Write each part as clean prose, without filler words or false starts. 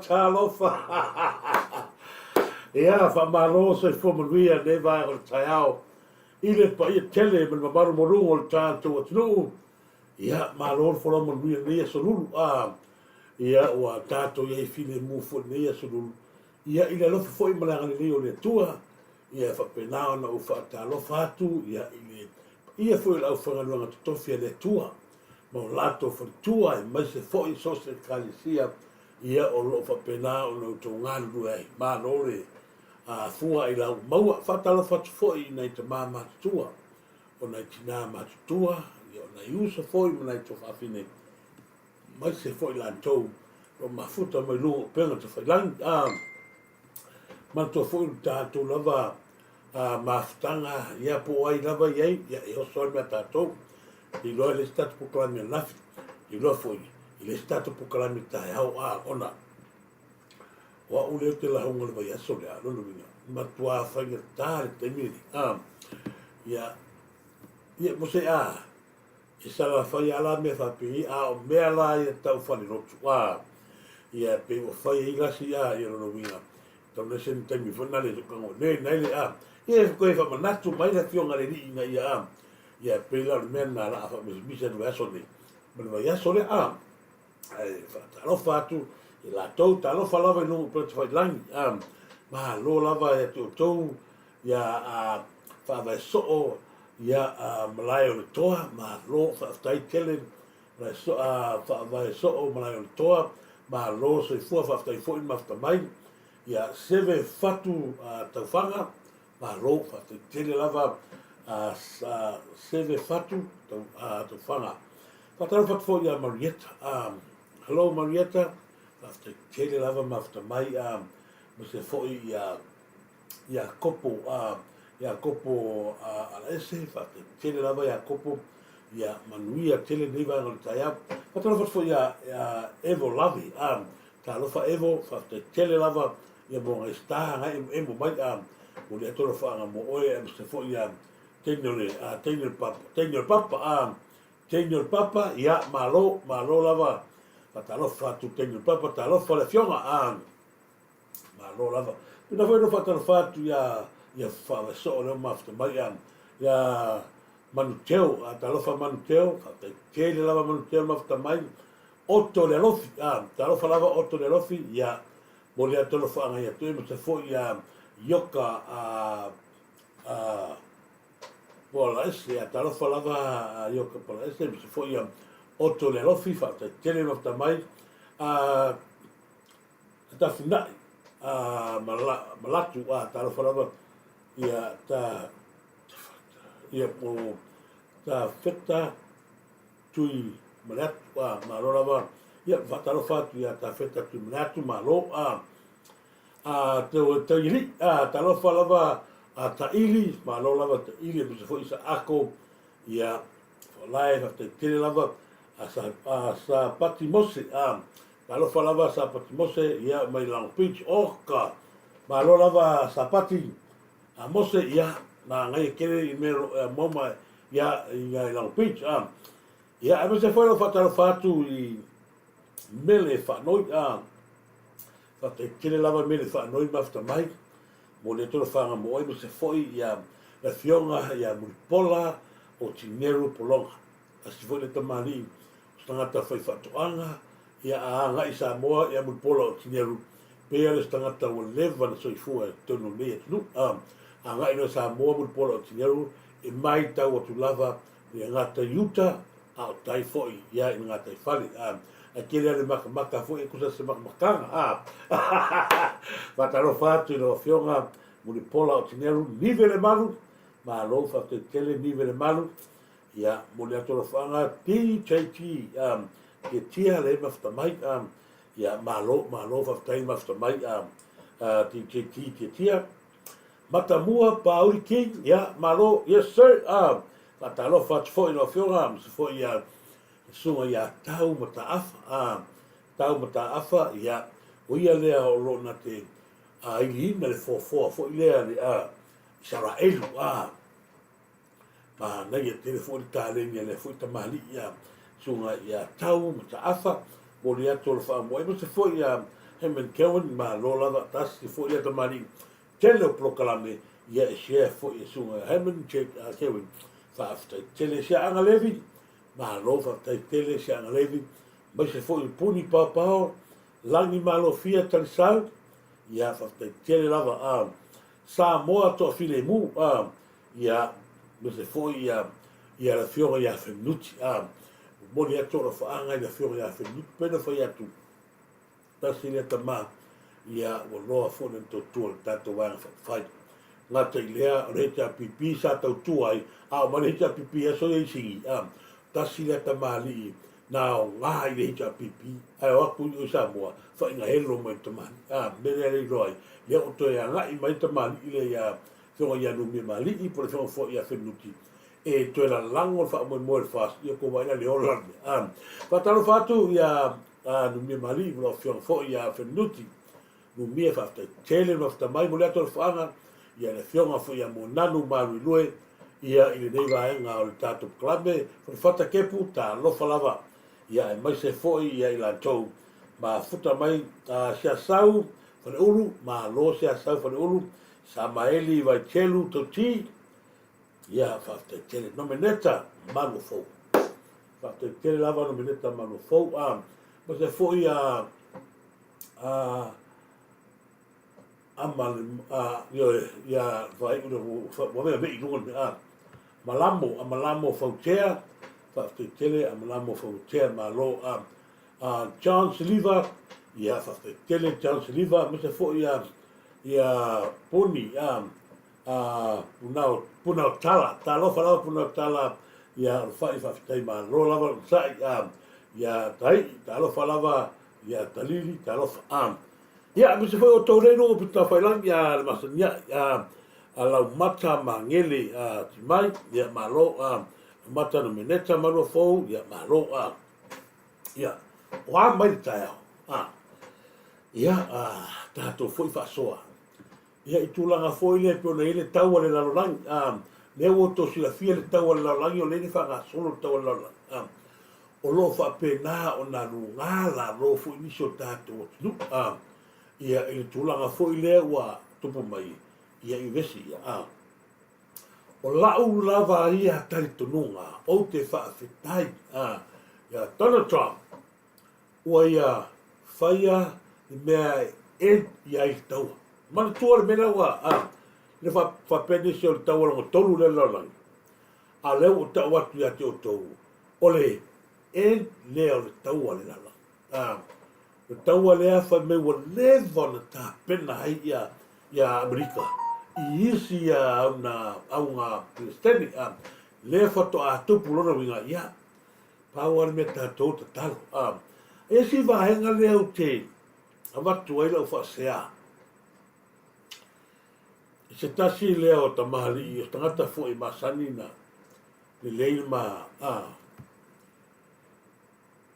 talofa. Ia, whamalo se whomanuia ne vai o le taiao. Ile pa ia tele me mamaru morungo o le tātou atunu. Ia, malo le wholomanuia ne solulu. Ia, ua tātou ia i fine mufu ne solulu. Ia, ile alofa foi malanga le leo le tua. Ia, whapenao na ufa talofa atu. Ia foi lau whangaluanga tutofia le tua. Ma o lato whatua e mai se foi sose kalisia. Ia, o lo whapenao na utongalu ai. Malo le. Fua i lau maua whatala whatu foi nei te māma tutua. O nei tina matutua, o nei usa foi ma nei to whawhine. Mai se foi lan tau, o mafuta mai lungo penga te whailang. Man to foi tātou lava mafutanga, ia po ai lava iei, ia e oso mea tātou. I loa le statu pukalami a lafi, i loa foi, i le statu pukalami tae hau ona. Wa ule te la honga le vai aso le alo lumina. Matua whainga tāre te miri. Ia mose i sala whai ala mea whapi o mea la ia tau whani rotu. Ia pe o whai i gasi i alo lumina. Tau ne sen te mi whanale te kango. Nei le Ia koe whamanatu mai la fionga le rii nga ia Ia pe la mea na la a misa le aso le. Mene vai aso le whatalofa atu. I la tau talofa lava i nungu pere te whailangi. Ma lo lava e tau ia whaavai soo ia malai o le toa. Ma lo whaaftai tele whaavai soo malai o le toa. Ma lo se fua whaaftai fo in mafta mai. Ia seve fatu tauwhanga. Ma lo whaaftai tele lava seve fatu tauwhanga. Whaataro fatu fo ia Marietta. Hello Marietta. After tele lava mafta mai mo se foi ia kopo ala ese after tele lava ia kopo ia manuia tele neva no taia patro foi ia Evo Lavi ta lo fa Evo after tele lava ia bon sta nga mo mai o le tolo fa nga mo oe se foi ia tenio papa ia malo lava Patalofa tu tenho papa patalofa le fionga ma lo lava pina foi no patalofa tu ia fa so le mafta mai ia manuteo talofa manuteo te kele lava manuteo mafta mai otto le lofi talofa lava otto le lofi ia mo le talofa nga ia tu mo se foi ia yoka bola ese talofa lava yoka bola ese se foi ia otto le lofi fatta tele nofta mai ta fina malatu ta falava ia po ta fetta tui malatu malova ia fatta lo fatto ia ta fetta tui malatu malo te ili ta lo falava ta ili malo lava ta ili se foi sa ako ia live fatta tele lava sa patimose malo falava sa patimose ia mai long pitch oka malo lava sa pati mose ia na ngai kere i mero moma ia long pitch ia ave se foi lo fatalo fatu i mele fa noi fa te kere lava mele fa noi mafta mai mo le tolo fanga mo oi se foi ia la fionga ia mulpola o tinero polonga asi foi le tamani tangata fai fatoanga ia anga i Samoa ia mulpola o tineru pea le tangata o leva na soifua tono lea tunu anga i no Samoa mulpola o tineru e mai tau atu lava i ngata yuta au tai foi ia i ngata i fali a kere le makamaka foi e kusa se makamakanga fataro fatu i no fionga mulpola o tineru nivele malu ma alo fatu tele nivele malu ia mo le atoro whanga TJT ke tia le mafta mai ia malo whaftai mafta mai TJT ke tia matamua pauri king ia malo yes sir fatalo fat fo no fionga se fo ia sunga ia tau mata afa ia o ia le o lo na te ili na le fo fo ile le Israel na ia telefoni tālengi le fui tamali ia sunga ia tau mata afa mo le atu le wha mo e mo se fo ia Hemen Kewen ma lo lava tasi fo ia tamari tele o proklame ia e share fo ia sunga Hemen Kewen fa after tele sia anga levi ma lo fa tele sia anga levi ma se fo i puni papao langi malo fia talisal ia fa tele lava sa moa to file mu ia ma se fo ia la fiora ia fenuti mo le atu fa anga ia fiora ia fenuti pena fa ia tu tasi le tama ia o loa fone to tu tato wang fai nga te lea le ta pipi sa to tu ai a ma le ta pipi so e singi tasi le tama li na o nga le ta pipi ai o ku u sa mo fa nga helo mo tama me le roi le o to ya nga i mai tama li le ya so ya no me mali i por fo ya fenuti e to la lango fa mo fas ia ko vai le ola fa talo fatu ya no me mali lo fo ya fenuti no me fa tele no sta mai mo le to fa ia le fiona fo ia mo nanu malu lue ia i le vai nga o tato klabe fo fata ke puta lo falava ia mai se fo ia i la to ma futa mai sia sau fo le ulu ma lo sia sau fo le ulu Samaeli vai telu to ti ia fa tele no meneta malu fo fa tele lava no meneta malu fo ma se fo ia amal ia vai uno mo me no malamo fautea fa tele malamo fautea malo John Sliver ia fa tele John Sliver mo se fo ia puni punau tala fala punau tala ia fa tai ma lo lava sai ia tai talo falava ia talili talo ia mi se foi o toreno o pita failang ia masanya ala mata mangele ti mai ia malo mata no meneta malo fo ia malo ia wa mai tai ia tato foi fa soa ia i tūlanga foi le pe ona ile tau le lalolang le o to sila fia le tau le lalolang o le ni fa solo tau le lalolang o lo fa pe na ona runga la lo fu ni so tato nu ia i tūlanga foi le wa tupu mai ia i vesi o lau lava ia tari tonunga o te fa fitai ia Donald Trump ua ia faia mea ia i tau mana tua le mena ua le fa pene se o tau alongo tolu le lalang a leo o tau atu ia te o tau o le leo le tau ale lalang le tau alea fa me ua leva na ta pena hai ia Amerika i isi ia aunga Palestini le fa to a tupu lona winga ia pau ale me tatou ta talo e si vahenga leo te avatu ai lau fa sea se tasi leo ta mahali i tangata fo i masani na le leil ma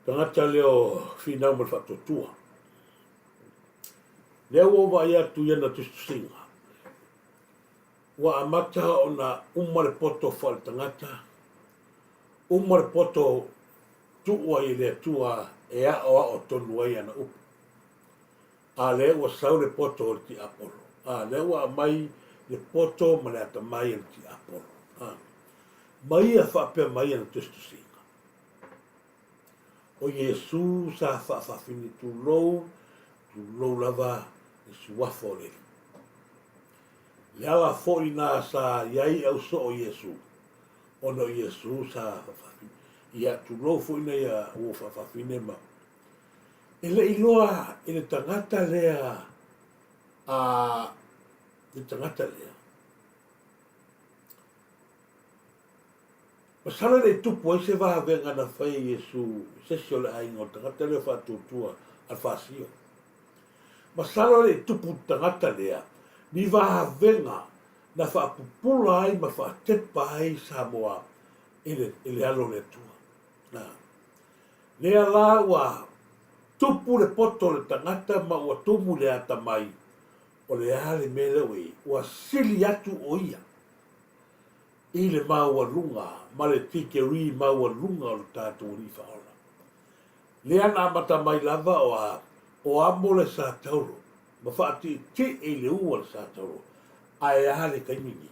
tangata leo finau mal fatotua leo o va ia tu yana tu singa wa amata ona umar poto fal tangata umar poto tuua i le tua e o tonu ai ana upu a le wa sau le poto o ti apolo le wa mai le poto ma le ata mai le ti apolo mai a fa pe mai na testu singa o Yesu sa fa fini tu lo lava e suafo le ala fo ina sa iai au so o Yesu ono Yesu sa fa ia tu lo fo ina ia o fa fine ma ele iloa ele tangata lea le tangata lea masala le tupu ai se va venga na fai Yesu se se le ai ngo tangata lea fa tutua al fasio masala le tupu tangata lea ni va venga na fa pupula ai ma fa tepa ai Samoa ele alo le tua na lea la wa tupu le poto le tangata ma ua tumu le ata mai o le ale mele wei ua sili atu o ia i le maua lunga ma le tikeri maua lunga o le tātou ni whaola le ana mata mai lava o amo le sa tauro ma fati ti e le ua le sa tauro ai ale kaimini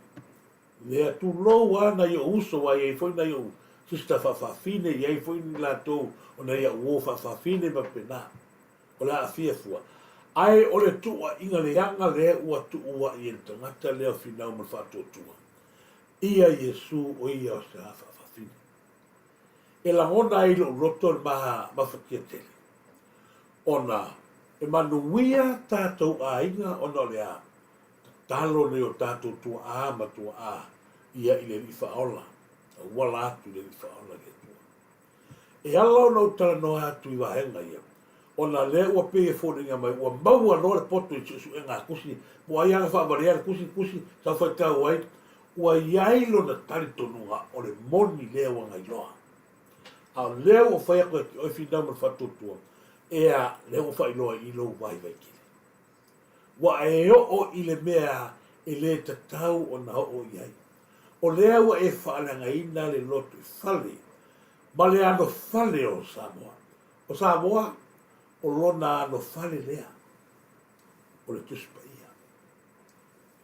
le tu lo ana yo uso wa ye foi na yo sista fa fine ye foi ni la to ona ya wo fa fine ma pena o la afia fua ai o le tu wa inga le anga le ua tu ua i enta ngata leo finau ma fatu tua ia Yesu o ia o se hafa fine e la ngona i lo roto ma fakia tele ona e manuia tātou a inga ona le a talo ne o tātou tua a ma tua a ia i le rifa ola wala atu le rifa ola le tua e ala ona utala no atu i wahenga ia ona le ua pe e fōringa mai ua maua no le poto i su e ngā kusi mo ai anga whaabarea kusi sa whai tau ai ua iailo na tari tonunga o le moni lea wanga iloa a leo o whai ako o whina ma whatotua e a leo o whai loa i lo vai kile wa e o i le mea e le tatau o na o iai o lea ua e whaalanga ina le lotu i whale ma le ano whale o Samoa o lona ano whale lea o le tuspa ia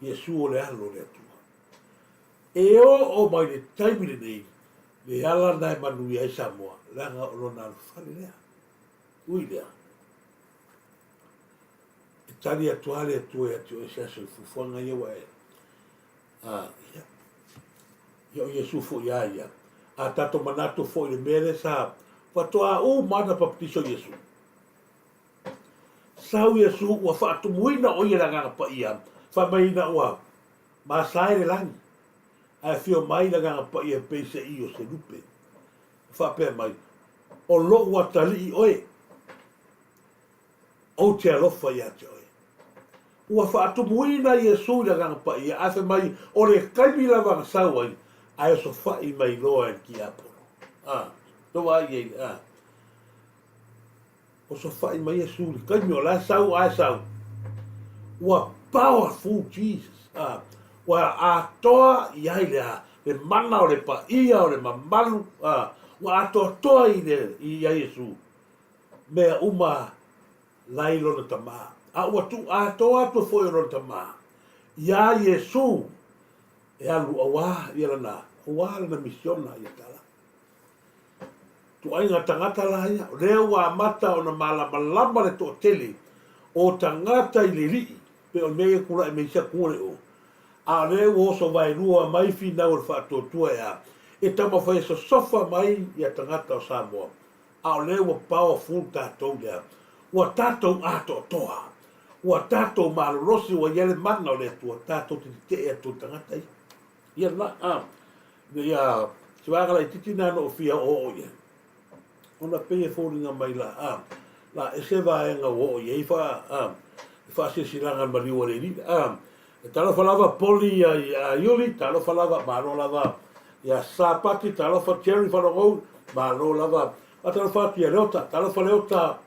Yesu o le alo le atua e o mai le taimi le nei le ala nai manu ia i Samoa langa o lona ano whale lea ui lea e tani atuale atua e atu e seaso i fufuanga ia wa e ia o Yesu fo ia ia a tato manato fo i le mere sa watoa u mana paptiso Yesu sau Yesu ua whaatumuina o ia ranganga pa ia whamaina ua maasai le langi a fio mai ranganga pa ia peise i o se lupe whapea mai o lo ua tali i oe o te alofa ia te oe ua whaatumuina Yesu ranganga pa ia a fe mai o le kaimi lava sau ai a so whai mai loa en ki aporo toa ai o so whai mai Yesu li kaimi o la sau a sau ua powerful Jesus ua a toa i ai le mana o le pa ia o le mamalu ua a toa i ai Yesu mea uma lai lona tama a ua tu a toa tu foi lona tama ia Yesu e alu awa ia lana misiona ia tala tu ai ngā tangata la ia leo wa mata o na malama le to tele o tangata i le rii pe o mea kura e meisia kure o a leo o so vai rua mai fina o le whaatotua e tama whai so sofa mai ia tangata o Samoa a o leo o powerful tātou lea ua tātou ato toa ua tātou malorosi ua iale mana o le tua tātou te e tu tangata ia la ia siwaka lai titina no fia o ia ona pe fōringa mai la e se vaenga o ia i fa se silanga mali o le ni e talo falava poli a yuli talo falava maro lava ia sapati talo fa cherry fa lo maro lava talo fa tia leota talo fa leota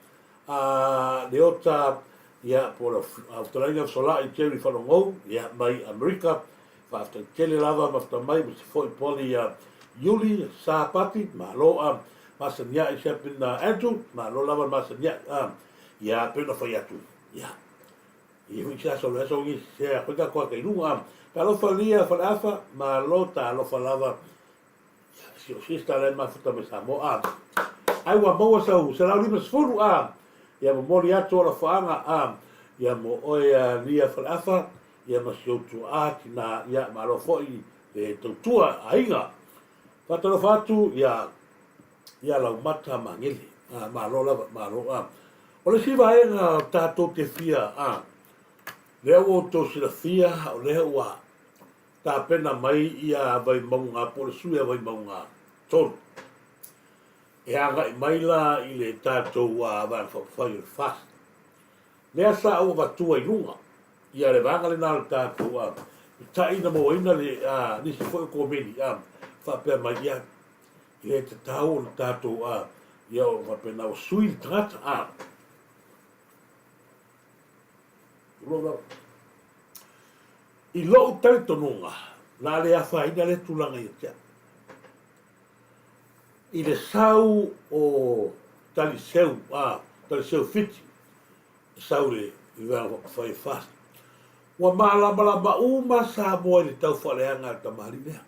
leota ia por Australia sola i cherry fa lo ia mai America fa tele lava ma mai foi poli yuli sapati malo masanya i sepina Andrew malo lava masanya ia pena foi atu ia i hui sa so leso ngi se a kuka kwa ke lunga talo falia fa afa malo talo falava si o sista le ma futa me samo ai wa mo so se la lima sfuru ia mo mori atu la faanga ia mo oia lia fa afa ia ma si tu na ia malo foi e tua ainga fatalo fatu ia la mata mangeli malo lava malo o le si vai na tato te fia leo o to sila fia o leo wa ta pena mai ia vai maunga por suia vai maunga ton e anga mai la i le tato wa va fa fast lea sa o va tua i lunga ia le vanga le nal tato wa ta ina mo ina le ni si foi ko meni fa pe mai ia le te tau o tato ia o va pena o sui trata i lo tau tonunga la le afaina le tulanga i tia i le sau o tali seu fiti saure i vera fai fast wa malama uma sa mo i tau faleanga tamari lea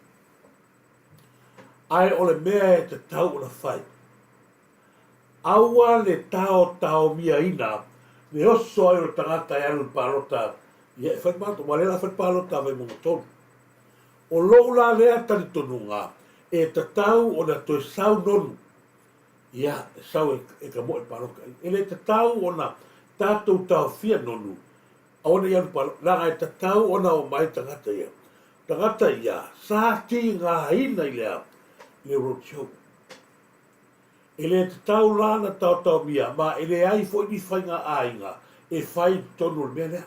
ai ole mea e te tau na fai aua le tao mia ina le oso ai o tangata e anu palota ia e fai mato walela fai palota vai mongo tonu o lou la lea tali tonunga e te tau o na toi sau nonu ia sau e ka mo e paroka e le te tau o na tātou tau fia nonu aona ia palo langa e te tau o na o mai tangata ia sa ti ngā ina i lea le roadshow e le te tau lana tau mia ma e le ai fo ni fai ngā ainga e fai tonu le mea lea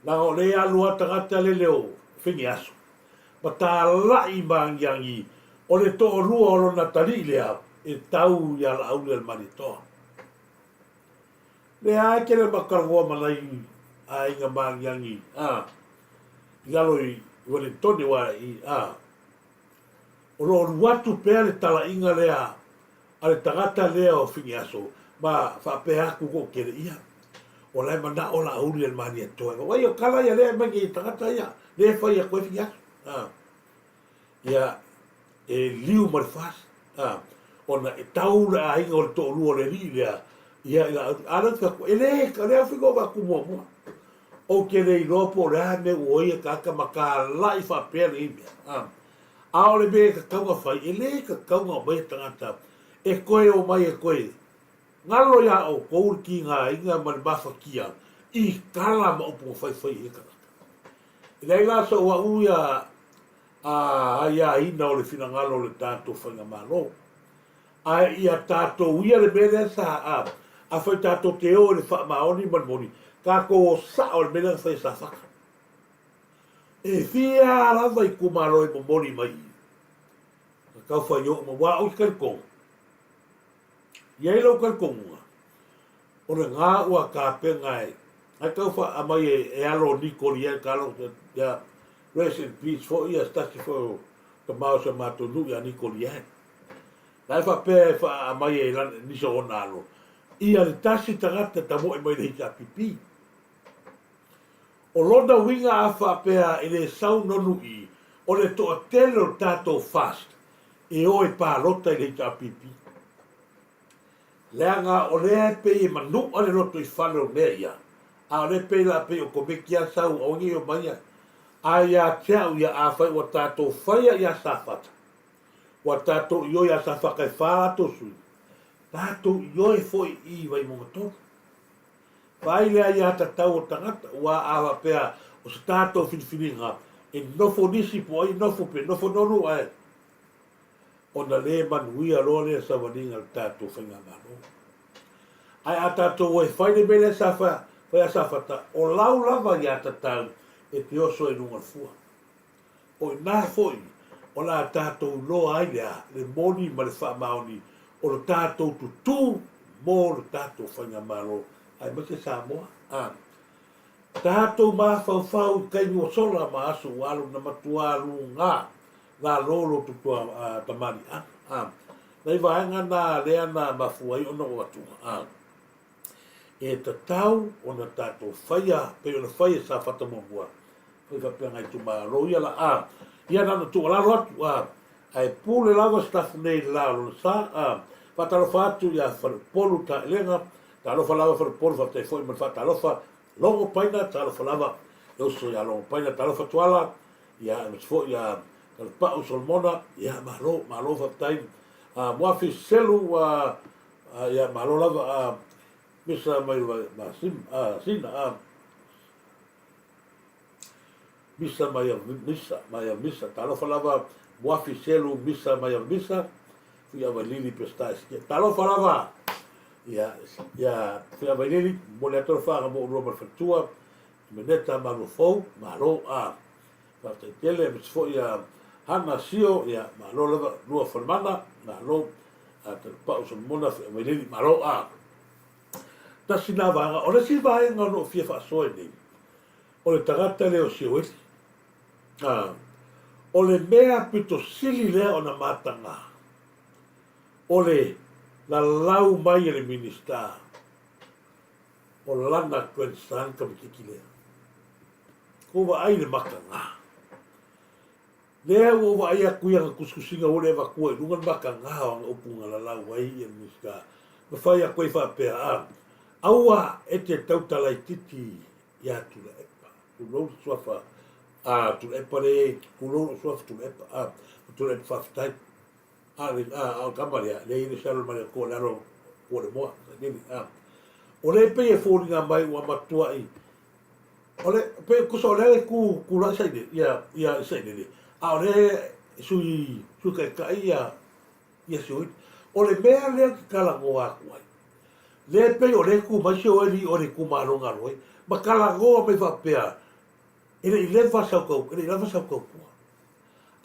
langa o le alua tangata le leo whingi aso ma tā lai mangiangi o le to rua o lona tari lea e tau ia la au le manitoa. Le ai ke le makaroa manai a inga mangiangi i galo i Wellington wa i o lo watu pea le tala inga lea a le tangata lea o whingi aso ma whapea ku ko kere ia o lai mana o la au le manitoa wai o kala ia lea mangi i tangata ia le whai a koe whingi aso ia e liu marifas ona e tau le a inga o le to lua le li lea ia ala ka ele ka le afigo ba ku mo o ke le ropo le me o ia ka maka lai fa pe le a o le be ka ka fa ele ka ka nga mai tangata e koe o mai e koe ngalo ya o ko ki nga inga man ba fa kia i kala ma o po fa e ka le la so wa u ya ia ina o le fina ngalo le tato whanga malo. Ai ia tato uia le mele sa a whai tato te o le wha maoni manmoni. Ka ko sa o le mele whai sa whaka. E fia lava i kumaro i mamoni mai. Ka whai o ma wā o i karikong. Iei lau karikonga. O le ngā ua ka pengai. Ai ka wha amai e alo nikori e ka alo ya rest in peace for ia stasi for the mouse of matunu ya Nicolian. Lai fa pe fa mai e lan ni so onalo. Ia le tasi tangata tamo e mai le hita pipi. O lona winga a fa pe e le sau nonu i o le to atelo tato fast e o e pa lota i le hita pipi. Leanga o le pe e manu o le loto i falo mea ia. A le pe la pe o komekia sau o ngi o maya. Aia teau ia a whai wa tātou whaia ia safata. Wa tātou ioi a safaka e whāto sui. Tātou ioi foi i vai monga tōku. Whai lea ia ta tau o tangata wa awa pea o sa tātou whiniwhininga e nofo nisi po ai nofo pe nofo nonu ai. O na le manuia loa lea sa waninga le tātou whainga mano. Ai a tātou e whai le mele safa, whai a safata o lau lava ia ta tau e te oso e nunga fua. O i nā foi, o la tātou loa ai lea, le moni ma le wha maoni, o le tātou tutu mō le tātou whainga malo, ai mate sa moa. Tātou mā whau kai mua sola ma aso walo na matualu ngā, ngā lolo tutua tamari. Nei vaenga nā lea nā mafuai ona o atunga. E ta tau o na tātou whaia, pe o na whaia sa whatamamua. Poi fa pe ngai tu ma ro ia la ia na tu la ro ai pule lava staff nei la lo sa fa ta lo fa tu ia fa polu ta lenga ta lo fa lava fa polu fa te foi ma fa ta lo fa longo paina ta lo fa lava eu so ia longo paina ta lo fa tuala ia me fo ia ta pa o solmona ia ma lo fa tai mo fi selu ia ma lo lava misa mai ma sim misa misa talo falava muafi selu misa fia valili pestais talo falava ya fia valili moletor fara mo Robert Fatua meneta malofou malo parte tele fo ya hana sio ya malo lava lua formana malo at pausa mona fia valili malo ta sinava ora si vai no fia fa soini o le tagata le o siweti o le mea pito sili lea o na matanga. O le la lau mai le minista o lana Queenstown ka mikiki lea. Ko wa ai le maka ngā. Lea ua wa ai a kuia nga kuskusinga o le eva kua i lungan maka ngā o anga upunga la lau ai e minista. Ma whai a koe whapea a. Aua e te tautalai titi i a tula epa. Kulou suafa a tula epa le, kulou suafa tula epa a. Tula epa whaftai. A kamarea, le ine salo mare ko laro ko le moa. O le pe e fōri ngā mai ua matua i. O le pe kusa o le ku la saide, ia saide le. A o le sui kai ia sui. O le mea lea ki kalango a kuai. Le pe o le ku maisi o eli o le ku maronga roi. Ma kalango a me whapea. Ele i le whasau kau kua.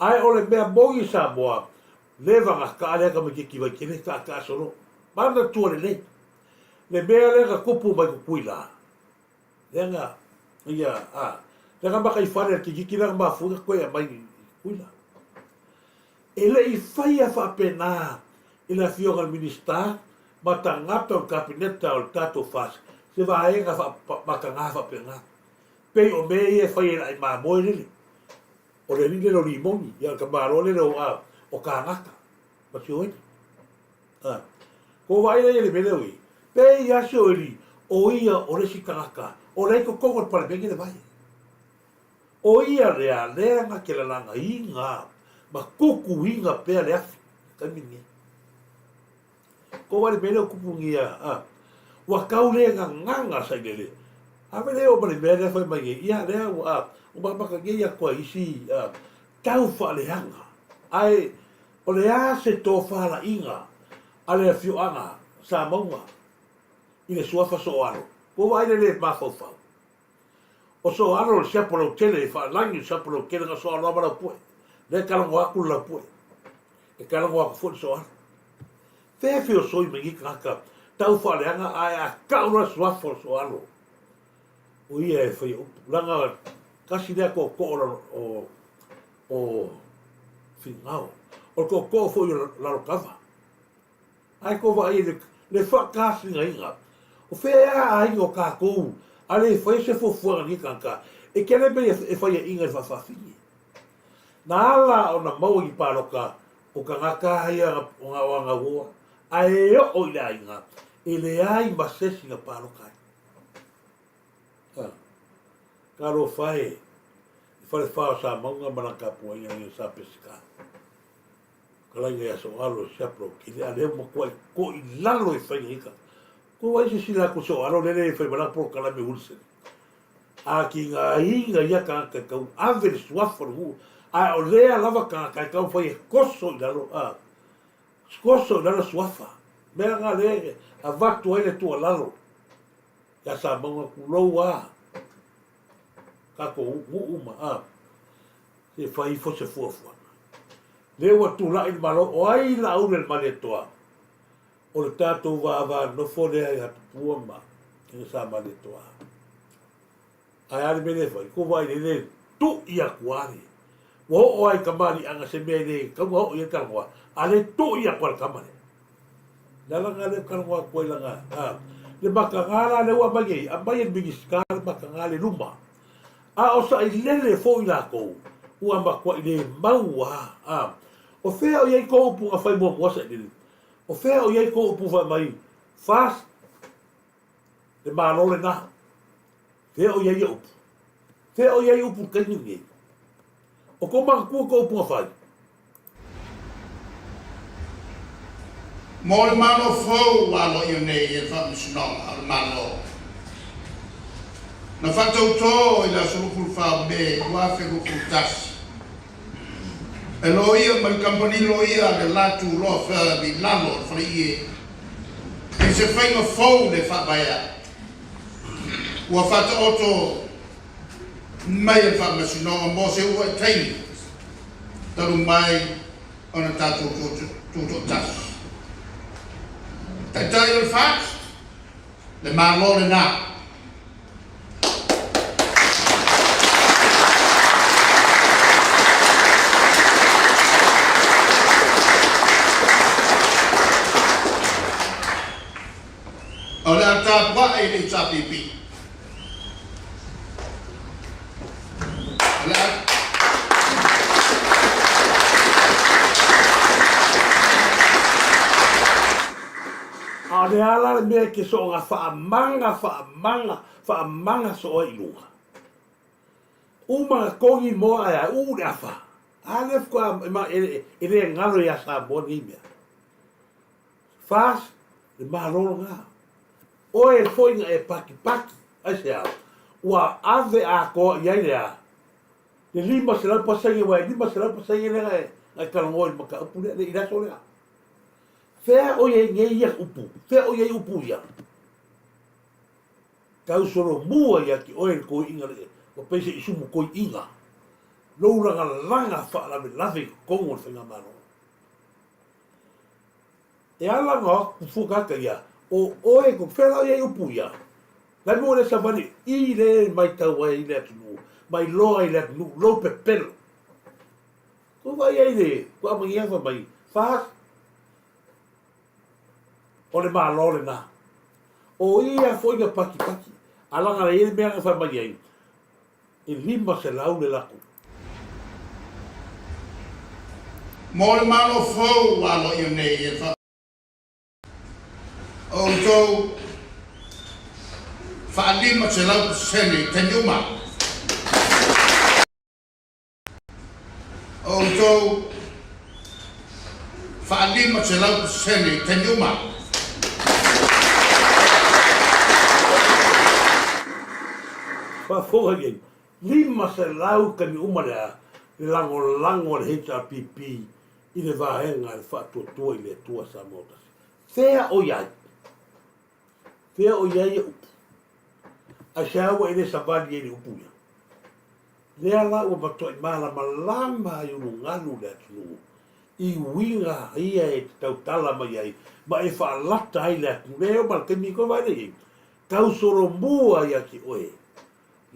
Ai o le mea mongi sa moa. Le vanga ka alea ka me ki kiwai kene ka solo. Mana tua le le. Le mea le ka kupu mai kukui la. Le nga, ia, le nga maka i whare ki kiki la ma fuga koe a mai kukui la. E le i whai a whapena i la fionga minista ma ta ngata o kabineta o tato fas. Se va e nga maka ngā whapena. Pei o me e whai e la i maa moe lele. O le rile lo limoni, ia ka maro lele o ka ngata. Ma si oeni. Ko vai le le mele ui. Pei aso ili, o ia o le si kangaka, o le ko kongo pala bengi le vai. O ia rea nga ke la langa inga, ma kuku inga pea le afi, kamini. Ko wale mele o kupungia, wa kau le nganga sa gele. Ave le o male mele fai mai ia rea o mamaka ge ia kwa isi, tau fa le hanga. Ai, o le a se tō whala inga, ale a fiu anga, sa maunga. Ile suafa so aro. Ko vai le mafofau. O so aro se apolo tele fa langi se apolo kele nga so aro la pue. Le kalango aku la pue. E kalango aku fu so aro. Fe fio so i mengi kaka. Tau fa le anga ai a kaura suafa so aro. O ia e foi langa kasi le ko o finao. O ko foi la rokava. Ai ko vai le fa kasi nga inga. O fea ai o kākou, ale whai se fofuanga ni kanka, e kere be e whai e inga whawhawhini. Nā ala o na mau i pāroka, o ka ngaka haia o ngā wanga hoa, a e o i la inga, e le ai masesi na pāroka. Ka ro whai, i whare whao sa maunga manaka pua inga ni sa pesika. Ka lainga ia so alo siapro, ki le aleo makuai, ko i lalo e whai hika. Ko ai se sila ko so alo lele fai bala pro kala me ulse. A ki nga inga ia ka kau ave suafa ru. A o lea lava ka kau fai koso dalo koso dalo suafa. Me nga le a vatu ele tu lalo. Ya sa monga ku loa. Ka ko uma se fai fo se fuafua. Le wa tu la il malo o ai la u el maletoa. O le tātou wāwā no fōre ai hatu puama e sa male toa. Ai ari mene whai, ko vai le tu i a kuare. Wo o ai kamari anga se mene, kamu hau i a karangoa, a le tu i a kuare kamari. Nala ngā le karangoa koe langa. Le maka ngāra le ua mai, a mai e mingi skara maka ngā le luma. A o sa i lele fō i la kou, ua makua i le maua. O whea o iei kou punga whai mua muasa i lele. O fea o iei ko upuwa mai, fast, le mālole nā. Fea o iei upu. Fea o iei upu kaini nge. O ko maka kua ko upuwa whai. Mo le malo fau walo i nei e whamisinoa al malo. Na whatauto i la surukul whao me, wafe kukul tasi. E loia mai kampani loia le latu rofa mi lalo frie. E se whainga fau le whabaya. Ua whata oto mai e whamasinoa mo se ua e taini. Taru mai ona tātou tūto tas. Tai tai o le fast, le malo le nā. pipi. Ala Ale ala me ke so nga whaamanga so o ilunga. Uma kongi mo aya u dafa. Ale kwa ma ele ngalo ya sa boni me. Fas de malolo nga. O e foi nga e paki asia. Wa ave a ko ya. De lima se la pasai wa lima se la pasai le nga e kalongoi maka upu le ida so le. Fea o ye nge ia upu. Fea o ye upu ia. Kau soro mua ia ki oe ko inga le. O peise isumu ko inga. Louranga langa wha lave kongo le whenga maro. E ala ngā kufukaka ia. O oe ko fea o ye upu ia. Lai mo le savani. I le mai taua i le atunu. Mai loa i le atunu. Lo pepelo. Ko vai ai le. Ko amangi awa mai. Fas. O le malo le na. O ia foi nga paki. Alanga le ele mea nga whamai ai. E lima se lau le lako. mo le malo fou walo i nei e wha. O tau whaalima se lau sene te niuma. O tau whaalima se lau sene te niuma. Whafoha iei. Lima se lau ka ni umarea le lango le HRPP i le vahenga le whaatotua i le tua sa motas. Thea o iai. Thea o iai e upu. A seawa i le savali e le upu ia. Lea la ua matoi mala malama i unu nganu le atunu. I winga ia e tau tala mai ai. Ma e whaalata ai le atunu. Leo mal ke miko vai nei. Kau soro mua ia ki oe.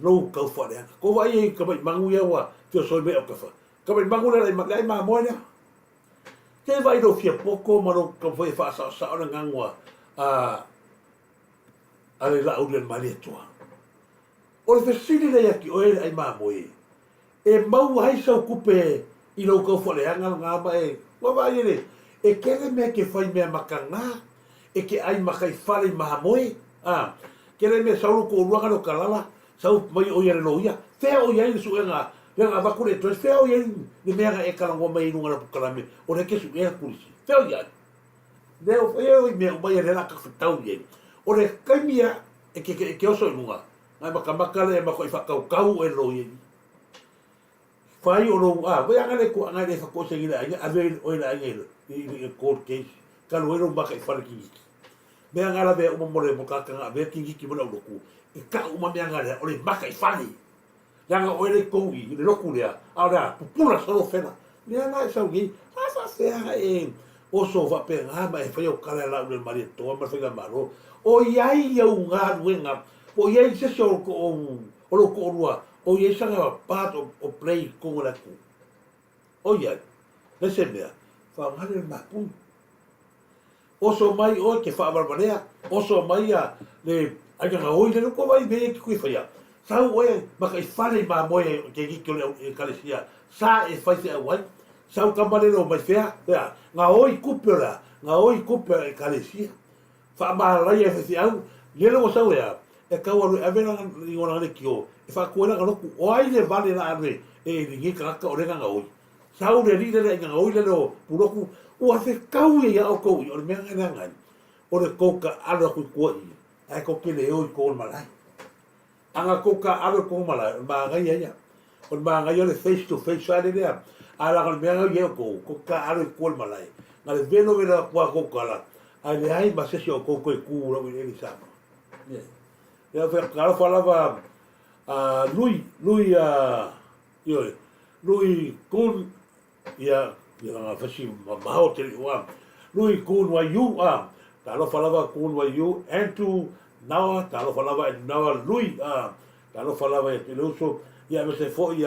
Lo kau whareanga. Ko vai e ka mai mangu ia wa. Tio soi mea o ka wha. Ka mai mangu lai maa moenia. Te vai do fia poko maro ka whai wha sa ona ngangua. A le lau le mali atua. O le whesini nei aki oe ai maa moe. E mau hai sau kupe i lo kau whareanga ngā mai. Wa vai ele. E kere mea ke whai mea maka ngā. E ke ai makai whare maha moe. Kere mea sauru ko uruanga no kalala. Sau mai o ia loia. Fea o ia su nga. Nga vakure to fea o ia ni mea e kalango mai nunga na pukalame. O ne ke su ia kulisi. Fea o ia. Leo fea o mea mai le la ka fitau ia. O le kaimia e ke oso nunga. Ngai makamaka le mako i whakau e loia. Fai o lo vai anga le ko anga le fako se ila anga ave o ila anga i court case. Kalu ero maka i whalaki. Mea ngara vea umamore mo kakanga vea kingi mona uloku. E ka uma mea ngare, o le maka i whani. Langa o ele koui, le roku lea, a rea, pupura saro whena. Lea nai sau ngi, hasa sea e, oso wape ngama e whai o kare lau le maria toa, ma whainga maro. O iai au ngā ruenga, o iai sese o lo ko orua, o iai sanga part of play kongo laku. O iai, lese mea, whaangare le mapun. Oso mai o ke whaabarabarea, oso mai a le Aika nga hoi leno ko vai me ki kui whaia. Sau oe, maka i whare mā moe ke ki o le kalesia. Sa e whai te awai. Sau kamarero mai whea. Nga hoi kupera. Nga hoi kupera e kalesia. Wha maharai e whai au. Lelo o sau ea. E kau aru e avena i ngona ngane ki o. E wha kuena ka roku. O ai le vale la ane. E ringi karaka o renga nga hoi. Sau le rire le nga hoi leno puroku. Ua te kau e ia o kou i. O le mea ngai ngai. O le kouka alo kui kua i. Ai ko kele o ko malai. Anga ko ka alo ko malai, ba ga ia. O ba ga ia le face to face ale dia. Ala ga me ga ia ko ka alo ko malai. Na le veno vela ko kala. Ai le ai ba se ko ku ro ni sa. Ya fa claro falava Lui kun ia fa si ma hotel wa. Lui kun wa you Talo falava kun wa you Andrew nawa talo falava nawa lui talo falava e peluso ia me se foi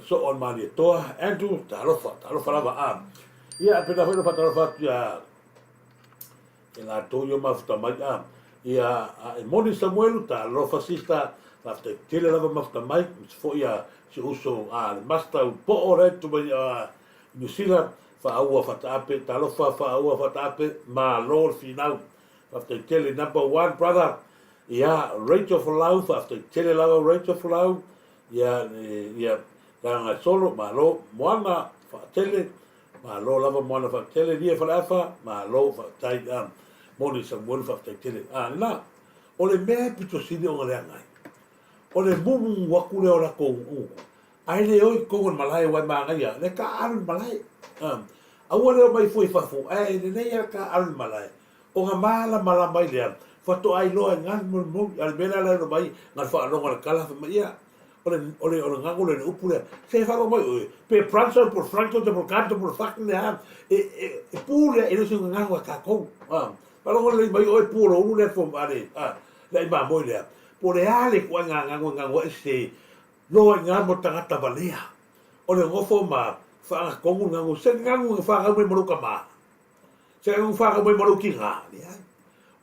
so on mani toa Andrew talo falava ia pena foi no talo fa ia e la toyo ma futa mai ia e moni Samuelu ta lo fasista ta te tele lava mafta mai fo ia se uso a masta po ore tu mai New Zealand fa aua fa tape ta lo fa aua fa tape ma lo final after tele number 1 brother ia Rachel Folau after tele lava Rachel Folau ia nga solo ma lo moana fa tele ma lo lava moana fa tele dia fa afa ma lo fa tai moni Samuel fa tele na o le mea pito sini o le angai o le mumu waku le ora ko ai le oi ko malai wa ma ngai le ka al malai a wale mai foi fa fu ai le nei ka al malai o nga mala mai le fa to ai lo ngan mo al bela la no mai ngal fa no ngal kala fa mai ole ngango le upule se fa lo mai pe pranzo por franco de por canto por fucking e pure e no se ngango ka ko Pero le mai oi puro un le fo ale le ba moi le por ale ko ngango este lo ngamo tangata balea o le ngofo ma fa ko ngango se ngango fa ga mo ka ma se ngango fa ga mo ki nga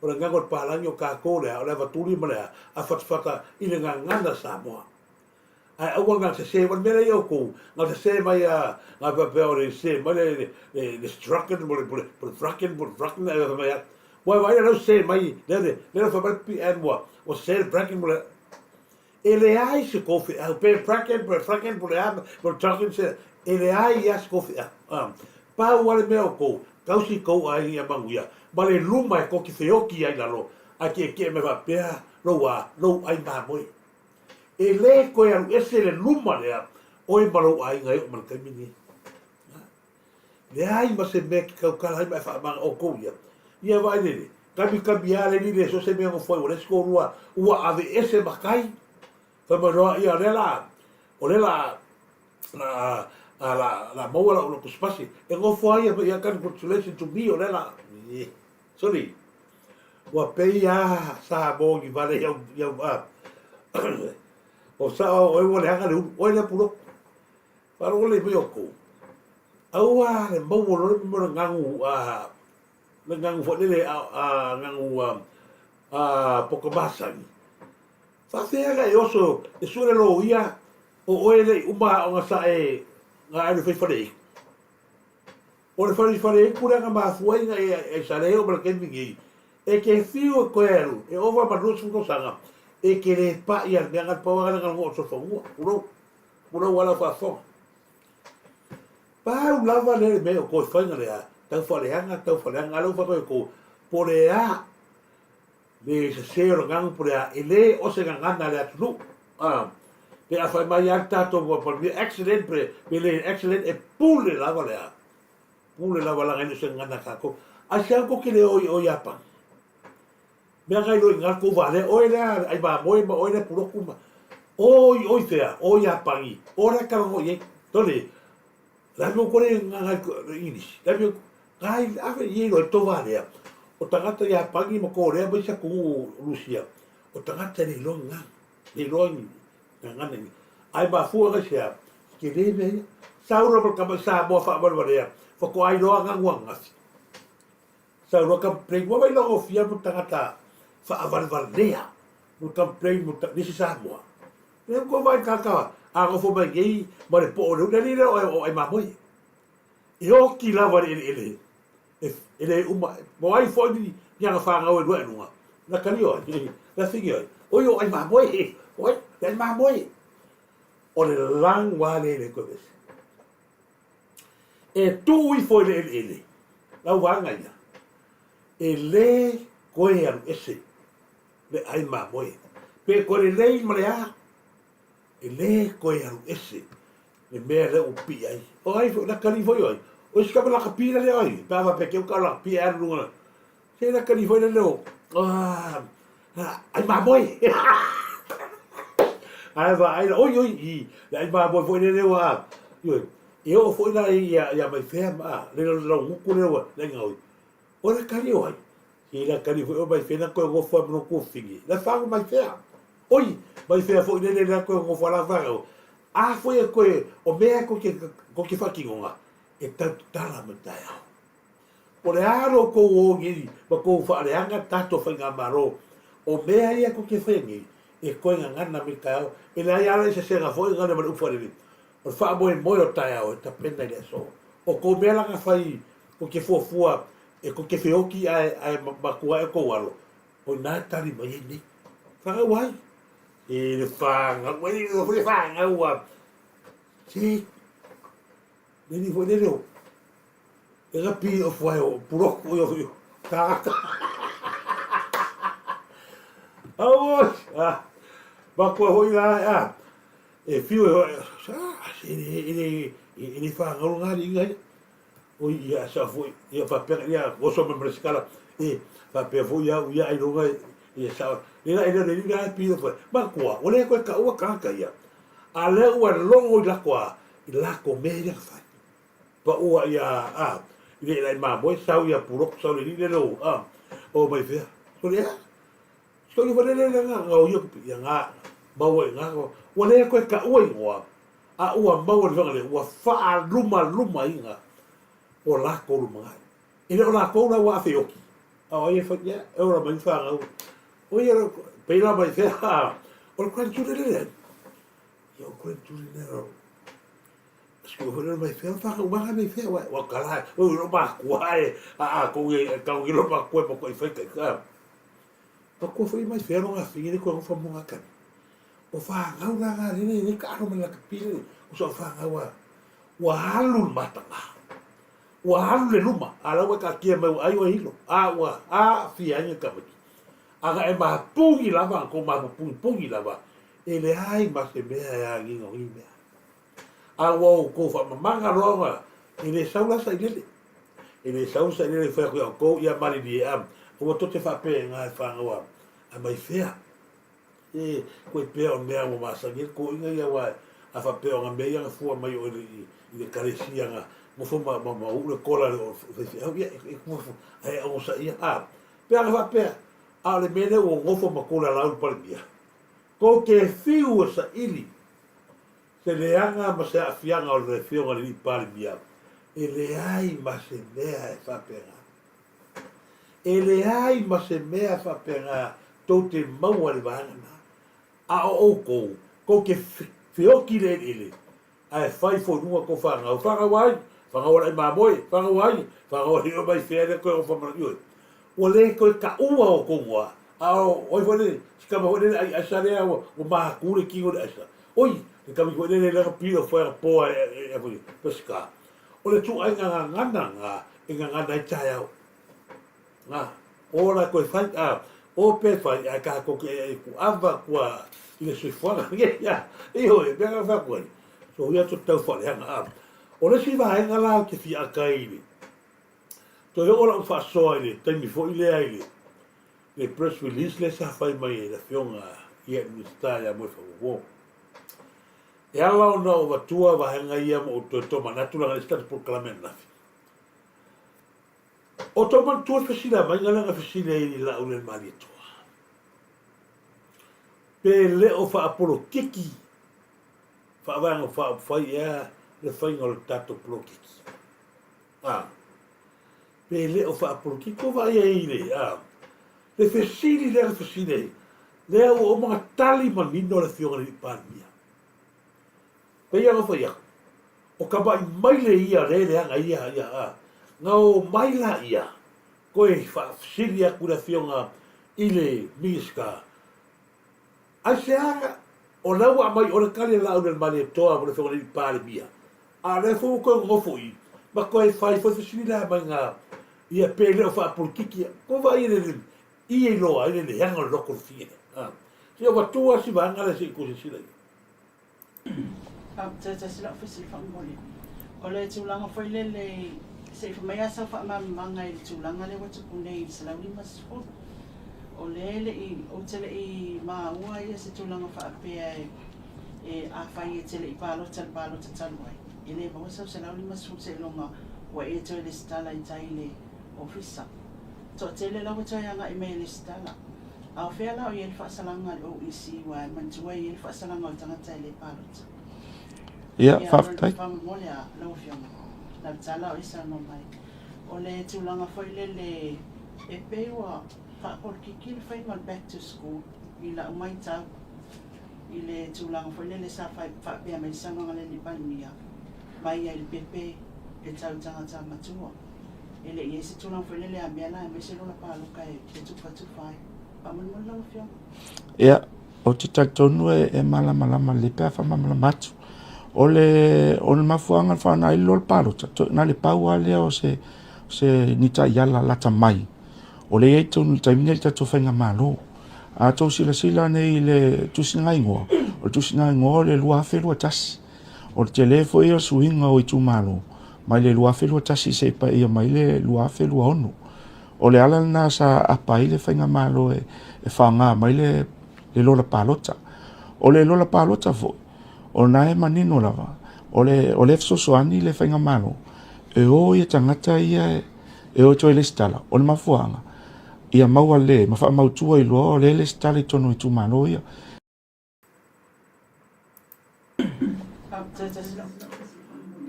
o le ngango pa lanyo ka ko le o le vaturi ma le a fata i le nganga sa mo ai o nga se va mele yo ko nga se mai nga pa pe o se mai le strucken por fracken mai Wai não sei, mas ele foi para PM o ser bracken por ele ai se cofi o pe bracken por por talking se ele ai as cofi pa o ale meu ko kausi ko ai a banguia vale luma ko ki feoki ai lo aqui que me va pe lo ai ba moi ele ko ia ese le luma le oi balo ai ngai man kamini le ai ma se me ka kala mai fa ma o ko ia vai nele kami ale ni le so se me foi o lesko rua ua ave ese makai fa ma ia lela o lela la moa lo kuspasi e go foi ia kan congratulations to me o lela sorry ua peia sa bo ni vale ia o sa o e le hanga o le puro para o le bioko aua le mo lo ngangu le ngangu fo le ngangu poco basang fa fega e oso e sure lo ia o ele uma o sa e nga ai fe fare o le fare pura nga ma foi nga e sare o perché mi e che fio quero e ova ma non so sanga e che le pa ia nga pa nga nga o so fo uno wala fa fo pa lava le me o ko fa nga le tau whaleanga lo whakoi ko porea me se seo ngang porea ele o se ngana le atu pe a whai mai arta to por mi accident pre me le accident e pule lava la ngai se ngana ka ko a se ko ke le o yapa me ngai lo ngal ko vale o ele ai ba moi o ele puro kuma oi fea o yapa ni ora ka ngo ye tole la mo kore ngai inis la ai ave ye lo to vale o tangata ya pagi mo ko re ba sa ku Rusia o tangata ni lo nga ni ai ba fu ga sia ke le me sa ro por ka sa bo fa ba re fo ko ai lo nga nga sa ro ka pre mo ba lo ofia mo tangata fa avalvaldea mo ka pre mo ni sa mo e ko vai ka a go fo ba ge mo le po le ni lo o ai ma mo e o ki la va ele uma mo ai foi ni nga fa nga o no na kanio na figio o ai ma moi ai ma moi o le lang wale le ko ves e tu i foi ele la wanga ya ele ko ese le ai ma moi pe ko le lei marea ele ko ese le mere o pi ai o ai na kali foi oi o ska la kapira le ai pa va pe que o kala pia runga se la kali foi le no ai ma moi ai va ai oi ai ma moi foi le wa eu foi lá ia mai ferma le lo ku le wa le ngau o la kali oi se la kali foi mai fena ko go fo no ku figi la fa mai fer oi mai fer foi le ko go fo la fa foi ko o me ko ke fa kinga e tala mataya. O le aro ko o ngiri, ma ko whareanga tato whainga maro, o mea ia ko ke whengi, e koe ngana me kao, e la ia se se nga foi ngana manu uwhare ni. O wha moe moe o tai au, e ta pena i so. O ko mea langa whai, ko ke fuafua, e ko ke whioki ai makua e ko walo. O nā tari mai e ni. Whanga wai. E le whanga, wai ni le whanga ua. Si, nini fo ne leo. E nga pi o fwai o puroko o yo. Tāka. Aos, makua hoi la, e whio e hoi, e whanga o ngāri ingai. O ia sa foi, ia whapea, ia oso me mresikala, e whapea foi ia ai ronga, ia sa, ia ni ngai pi o fwai. Makua, o lea koe ka ua kāka ia. A lea ua longo i lakoa, i lako mea ia whai. Pa ua ia, ile lai mamoe, sau ia purok, sau le nile lo, o mai whea. So lea, so ni wale lea ngā o iokupi, ia ngā, maua i ngā, ua lea koe ka ua i ngoa, a ua maua ni whangale, ua wha luma i ngā, o lako luma ngai. Ine o lako ula ua awhi oki. A o ia whakia, e ora mai whanga ua. O ia, peila mai whea, o le kwan tūre lea. Ia o kwan tūre lea. Sku hore mai whea, whaka umaha mai whea, wa kalai, o ilo makua e, kau ilo makua mo koi whaika i ka. Pa kua whai mai whea ronga whingine kua ngawha monga kani. O whangau la ngā rene, ne ka aro mai laka pire, o sa whangau wa halu matanga. Ua halu le luma, ala ua ka kia mai ai o hilo, whianga ka maki. Aga e maha pungi lava, ko maha pungi lava, e le ai ma se mea e a ginga o i mea. A wau ko wha mamanga ronga, e le saula sa i lele. E le saula sa i lele whea kuia o kou ia mari ni e am, o wa tote whapea ngā e whangawa, a mai whea. E koe pea o mea mo masangi, ko inga ia wai, a whapea o ngā mea nga fua mai o i le karesia ngā, mo fo ma ule kola o fesi au ia e kufu ai o sa ia pe anga pe a le mele o ngofo ma kola la u palmia ko ke fiu sa ili se le anga ma se afianga o le fiu ngali ni palmia e le ai ma se mea e fa pena e le ai ma se mea fa pena to te mau ale vana a o ko ke fioki le ile ai fai fo nua ko fanga wai whangawara i mamoe, whangawai, whangawari o mai whea koe o whamara ioi. Ua le koe ka ua o kongoa, oi whane, sikama whane ai sarea o maha kure ki o le aisa. Oi, le kami whane le laka pira whaera poa e whane, pesika. O le tu ai ngā ngana ngā, e ngā ngana i tai au. Ngā, o la koe whai, o pe whai, a ka koke e ku awa kua, i le sui whanga, ia, hoi, mea ngā whakuai. So ia tu tau whale hanga o le si vai ngala ke fi akaini to yo ola fa so ile temi fo ile ile le press release le sa fai mai la fionga ia ni sta ya mo fo wo e ala ona o vatua va hanga ia mo to manatu la sta por clamen na o to man tu fasila mai ngala nga fasila ile la ule mali to pe le o fa apolo kiki fa va fa ia le whainga le tato plokiki. Pe le o wha plokiki, ko vai e ile, le whesiri le whesiri, le o mga tali manino le whionga le pānia. Pe ia ngā whaiak, o ka mai le ia, le anga ia, ngā o maila ia, koe whesiri aku le whionga ile miska. Ai se anga, o lau a mai, o le kari la au le mani toa, o le whionga le pānia. A le fo ko ngofo i ma ko e fai fo sini la manga ia pele o fa por kiki ko vai le i lo ai le hanga lo ko fine se o tua si va ngala si ko si la te sila fisi fa ngoli o le tulanga foi le se fa mai sa fa manga i tulanga le watu punei sila ni mas fo o le i o tele i ma ua ia se tulanga fa pe e a fai e tele i palo talwai ele mo sa se lauli masu se longa wa e to le stala i taile ofisa to tele la wa tayanga email stala a fela o yel fa salanga o isi wa man tuwa yel fa salanga o tanga taile palot ia fa tai fa molia lo fiona la tala o isa no mai o le tulanga foi le e pewa whakakor kiki le whai man back to school. I la umai tau. I le tūlanga whailele sa whapea mai sanga ngale ni palimia. Mai ai le pepe e tau tangata matua. Ele i ese tūlanga whailele a mea la e mese lona pāloka e te tuwhai. Pamanumon lau whiong. Ia, o te tautonu e malama le pea whamamala matu. O le mafuanga whana ilo le pālota. Nā le paua lea o se nita iala lata mai. O le ei tonu taimine le tatu whainga malo. A tau sila nei le tusinga ingoa. O le tusinga ingoa le lua whelua tasi. O le telefo ia suinga o i tu malo. Mai le lua whelua tasi se pa ia mai le lua whelua onu. O le ala na sa apa i le whainga malo e whanga mai le lola pālota. O le lola pālota fo. O nae manino lava. O le fsosoani le whainga malo. E o ia tangata ia e o toi le stala. O le mafuanga. Ia maua le, ma wha mautua i loa o le stala i tono i tu malo ia.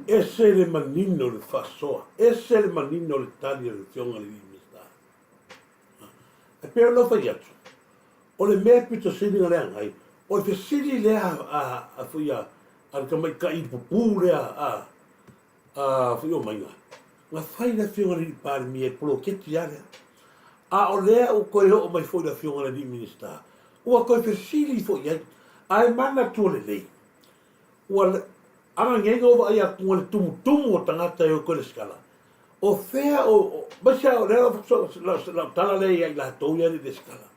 Ese le manino le whasoa. Ese le manino le tani le tionga le mista. E pēr no whai atu. O le mea pita sini nga lea ngai. O le sini lea a fuia. A ka mai ka i pupu lea a fuia o mainga. Nga whai na fionga le pāre mi e polo keti a lea. A o lea o koe o mai foi na fionga le minista. Ua koe sini fo iai. Ai mana tua le lei. Ua anga ngenga o ai a kunga le tumu o tangata e o koe le skala. O fea o basa o lea la tala le ai la tau ia le skala.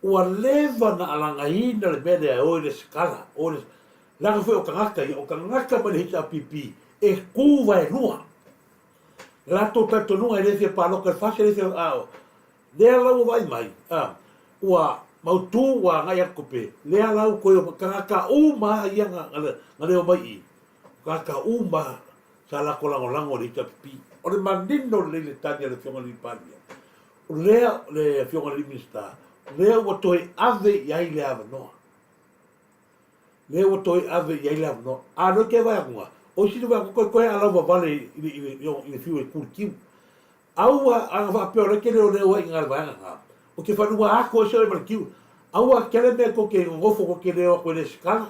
Ua leva na alanga ina le mene a o le skala. O le langa foi o kangaka ma le hita pipi. E kuwa e lua. Lato tato nunga e le fia paloka le fase le fia ao. Lea lau vai mai. Ua mautu wa ngai akope. Lea lau koe o kangaka uma ia nga leo mai i. Kangaka uma sa lako lango le hita pipi. O le manino le tania le fionga li pania. O lea le fionga li minsta. Lea ua toe ave iai le ave noa. Lea ua toe ave iai le ave noa. Ano ke vai akunga. O sinu vai koe alau wa vale i fiu e kurikiu. Aua anga va peore ke leo inga vai anga. O ke whanua ako e seo e marikiu. Aua kele mea ko ke ngofo ko ke leo koe le skala.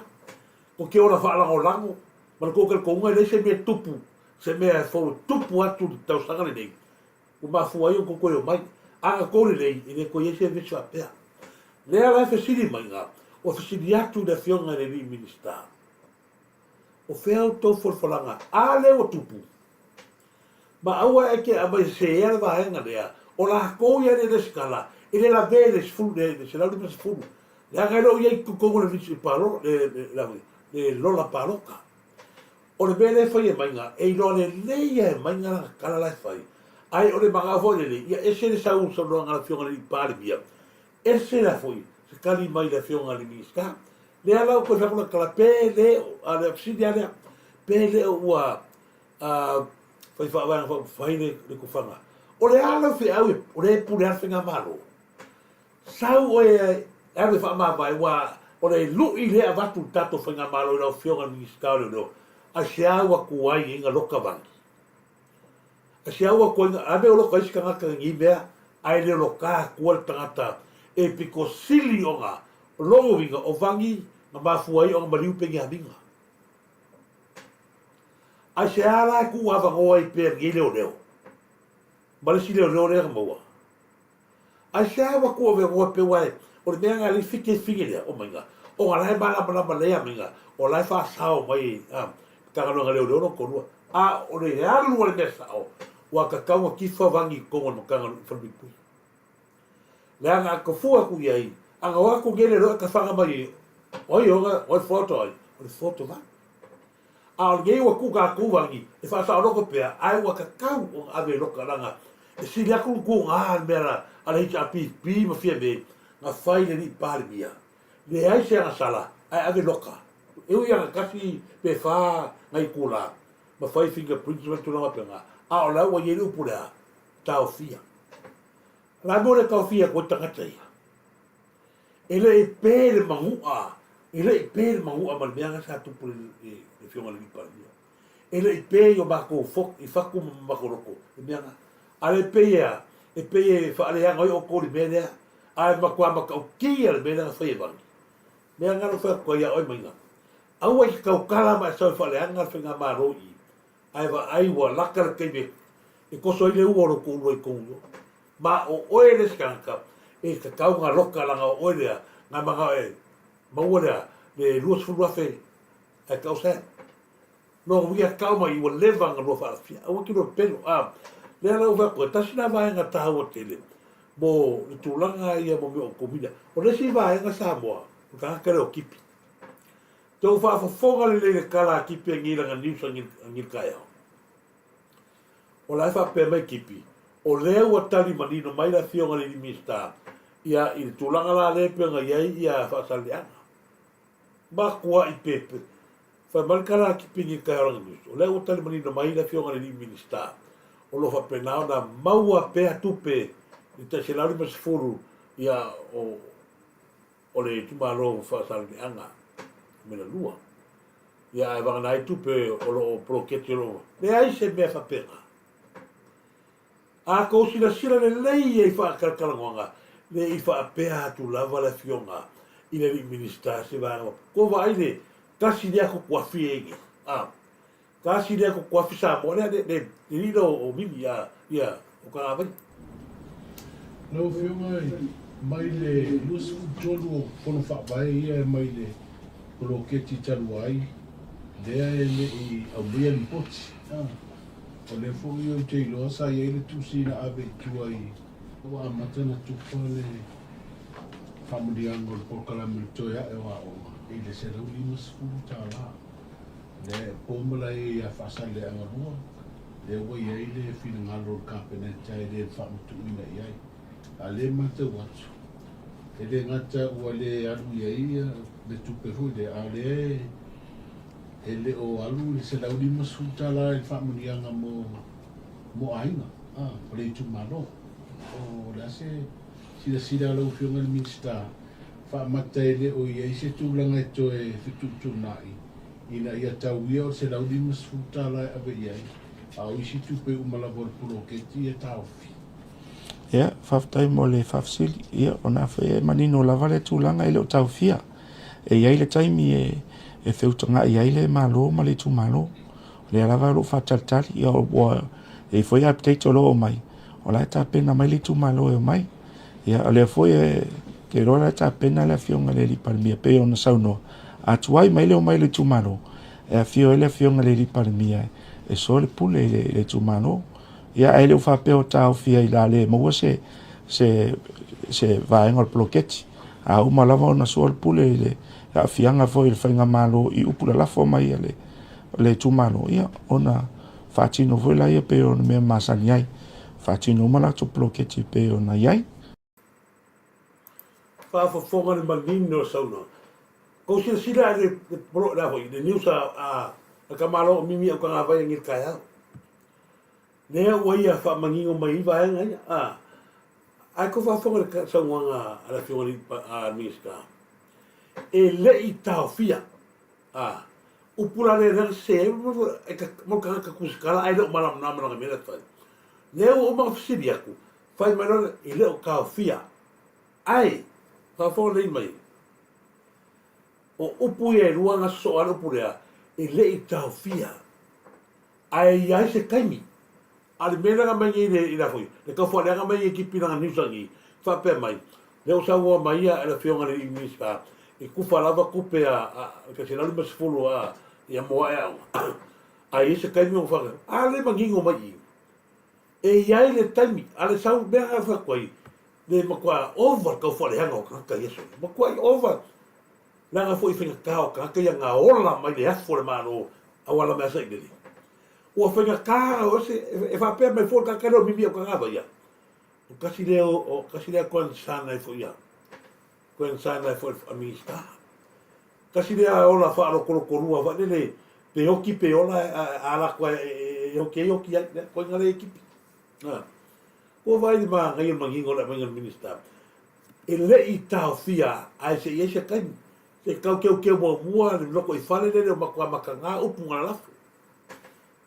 Ko ke ora whaalango lango. Mana ko ke kounga le se mea tupu. Se mea fo tupu atu tau sangale nei. O mafua i o koe o mai. Anga kore nei, i ne koe ese visu a pea. Lea lai fesiri mai nga. O fesiri atu da fionga le vi minista. O fea o tau folfolanga. A leo tupu. Ma aua eke a mai se ea va henga lea. O la kou ia le skala. I le la vele se fulu, se lau lima se fulu. Le anga ilo iei kukongo le visu paro, le lola paroka. O le vele fai e mainga, e ilo le leia e mainga na kala lai fai. Ai o le mga foi le, ia ese le sau sa noa ngana fionga le pari bia. Ese la foi, se kali mai la fionga le miska. Le ala o koe whakuna kala pe le, a le apsidi a lea, pe le ua, fai whaavanga fai le kufanga. O le ala fi au e, o le pule alwhinga maro. Sau o e, ave whaamawai wa, o le lui le avatu tato whinga maro i lau fionga ni skao leo. A se aua kuai inga loka vangi. A se aua kuai inga, ame o loka iska ngaka ngi mea, ai leo loka kual tangata, e piko sili o nga, longo vinga o vangi, nga mafuai o nga mariu pengi haminga. A se ala ku avangoa i pēr ngi leo. Malisi leo lea maua. A se awa ku avangoa pe wai, o le mea nga li fike lea, o mainga. O nga lai malama lea minga, o lai wha sao mai, Taganoa leo no konua. A o le alu le mesa o. Wa ka kaunga kifa vangi kongo no kanga whanipui. Le anga ka fua ku iai. Anga wako gele roa ka whanga mai. Oi onga, oi foto ai. Oi foto va. A o ngei wa ku ka kuvangi. E wha roko pea. Ai wa ka kau o ave roka ranga. E si laku ku ngā mera. Ala hita api pi ma fia me. Nga whai le ni pāri mia. Le ai se anga sala. Ai ave roka. Eu ia kasi pe fa ngai kula ma fai fingerprints ma tula penga a o la wa yelu pura tau fia la mo le tau fia ko tangata ia ele pele mangua ma me sa tu pul e fiona li pa ele pe yo ba ko fok i faku ma ko roko me ale pe ia e pe e whaaleanga oi o kori mea, ai makua makau kia le mea whaiwangi. Mea ngaro whai koe ia oi mainga. Au ai kau kala mai sau whaaleanga whinga maro i. Ai wa ai wa lakara kei me, e koso i le uoro kūro i kūro. Ma o oe le skanka, e ka kau ngā loka langa o oe lea, ngā mga e, maua lea, le luas furuafe, ai kau sea. No wia kau mai i wa levanga no whaafia, au ki no pelo, lea lau wha koe, tasina vaenga taha o tele, mo le tūlanga ia mo me o komina, o lesi vaenga Samoa, o ka hakare o kipi. Tau whaafafonga le le kala kipi a ngiranga niusa ngir kai au. O lai whaapea mai kipi, o lea ua tali manino mai la fionga le limista, ia i le tūlanga la lepenga iai ia whaasaleanga. Ma kua i pepe, whai malikala kipi ngir kai au niusa, o lea ua tali manino mai la fionga le limista, o lo whapenao na maua pea tupe, i ta se lauri masifuru, ia o le tumaro whaasaleanga. Mena lua. Ia e wanga nai tupe o lo proketi lo. Le ai se mea whapena. A ko sila sila le lei e whaakarangonga. Le i whaapea atu lava la fionga. I le minista se wanga. Ko wa aile, kasi lea ko kuafi ege. Kasi lea ko kuafi sa mo. Le lilo o mimi ia o ka awai. Lau fionga mai le lusu tolu o pono whaavai ia mai le Kolo keti talu ai, lea e le i aulia li poti. O le fōi o te iloa sa i ele tūsina awe i tua i o a matana tupa le whamurianga o le porkalami le toi ae wa o i le se rau lima sifuru tā la. Le pōmala e a whasale angarua, le ua i ai le whina ngalo le kāpeneta e le whamutu ina i ai. A le mata watu. E le ngata ua le alu i ai le tupe hui le ale e le o alu le se lau lima sutala e whamunianga mo ainga o le tumalo o le ase sila lau fionga le minsta whamata e le o iei se tūlanga e to e whitutu nai ina ia tau ia o se lau lima sutala e abe iei a o isi tupe umalabor pulo keti e taufi. Ia, whaftai mo le whafsili, ia, o nā whae manino lava le tūlanga i leo tau fia. E iai le taimi e whiutanga i ai le malo ma le tū malo. Le alawa lo whataritari, ia o e whai update o lo o mai. O lai tā pena mai le tū malo e o mai. Ia, o le whai ke rola tā pena le fionga le li parimia, pe o na saunoa. A tuai mai le o mai le tū malo. E a fio e le fionga le li parimia. E so le pule le tū malo. Ia ai le whapeo tau fia i la le maua se vaenga o ploketi. A umalawa o na sua le pule le a fianga foi le whainga malo i upula lafo mai le tūmalo. Ia ona whatino foi la ia pe o na mea masani ai. Whatino umalato ploketi pe o na iai. Whafafonga le manino sauna. Ko sila le polo la foi, le niusa a kamalo o mimi au ka ngawai ngir kai au. Nea ua ia whamangingo mai vaenga ia. Ai ko whafonga le sauanga ala fionga a miska. E le i tau fia. Upula le rang se, mo ka kusikala, ai leo malam nama nga mena tai. Nea ua mga fasiri aku. Whai mai nana i leo kau fia. Ai, whafonga le mai. O upu e ruanga so ala upulea, e le i tau fia. Ai ai se kaimi. Ale mena nga mai i la foi. Le ka fo le nga mai e ki pina nga niusangi. Fa pe mai. Le o sa ua mai a la fionga le imisa. E kufa lava kupe a ka se lalu masifulu a ia moa e au. A se kaimi o whaka. Ale mangingo mai. E iai le taimi. Ale sau mea a whakwai. Le makua over ka fo le hanga o kaka yeso. Makua i over. Langa fo i whinga kao kaka ia ngā ola mai le hafo le mano. Awala mea sa i gili. Ua whenga kāra o se, e whapea mai fōr kakaro mimi au kangava ia. O kasi lea koan sānai fo ia. Koan sānai fo a minista. Kasi lea ola whaaro korokorua, whanele, pe hoki pe ola a la koa e hoki ia, koe ngare ekipi. Ua vai di maa ngai mangingo la mangingo minista. E le i tau fia, ai se iese kaimi. Se kau keu mua, le loko i whale lele o makua maka ngā upu ngā lafu.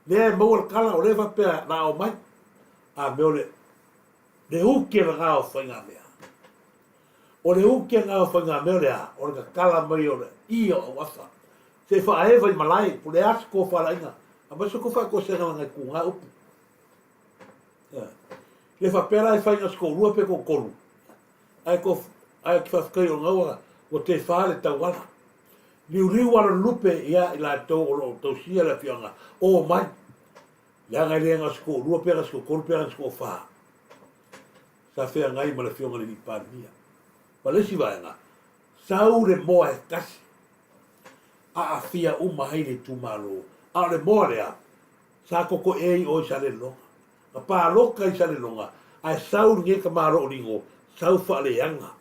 Lea maua kala o le whapea na o mai. A meo le le uke la ngā o whainga mea. O le uke ngā o whainga mea lea, o le ka kala mai o le ia o wasa. Se whaewa i malai, po le asi ko whalainga. A mai so ko whae ko senga ngai ku ngā upu. Le whapera i whainga sko rua pe ko koru. Ai ki whawhakai o ngaua, o te whale tau wala. Liu wala lupe ia i la tau o lo tau sia la whianga. O mai. Ia ngai lenga sko rua pera sko koru pera sko wha. Sa whea ngai ma le whianga ni pānia. Pa lesi vaenga. Sau le moa e kasi. A fia uma haile tu malo. A le moa lea. Sa koko ei o i sa le longa. A pā loka i sa le longa. Ai sau nge ka maro o ringo. Sau wha le anga.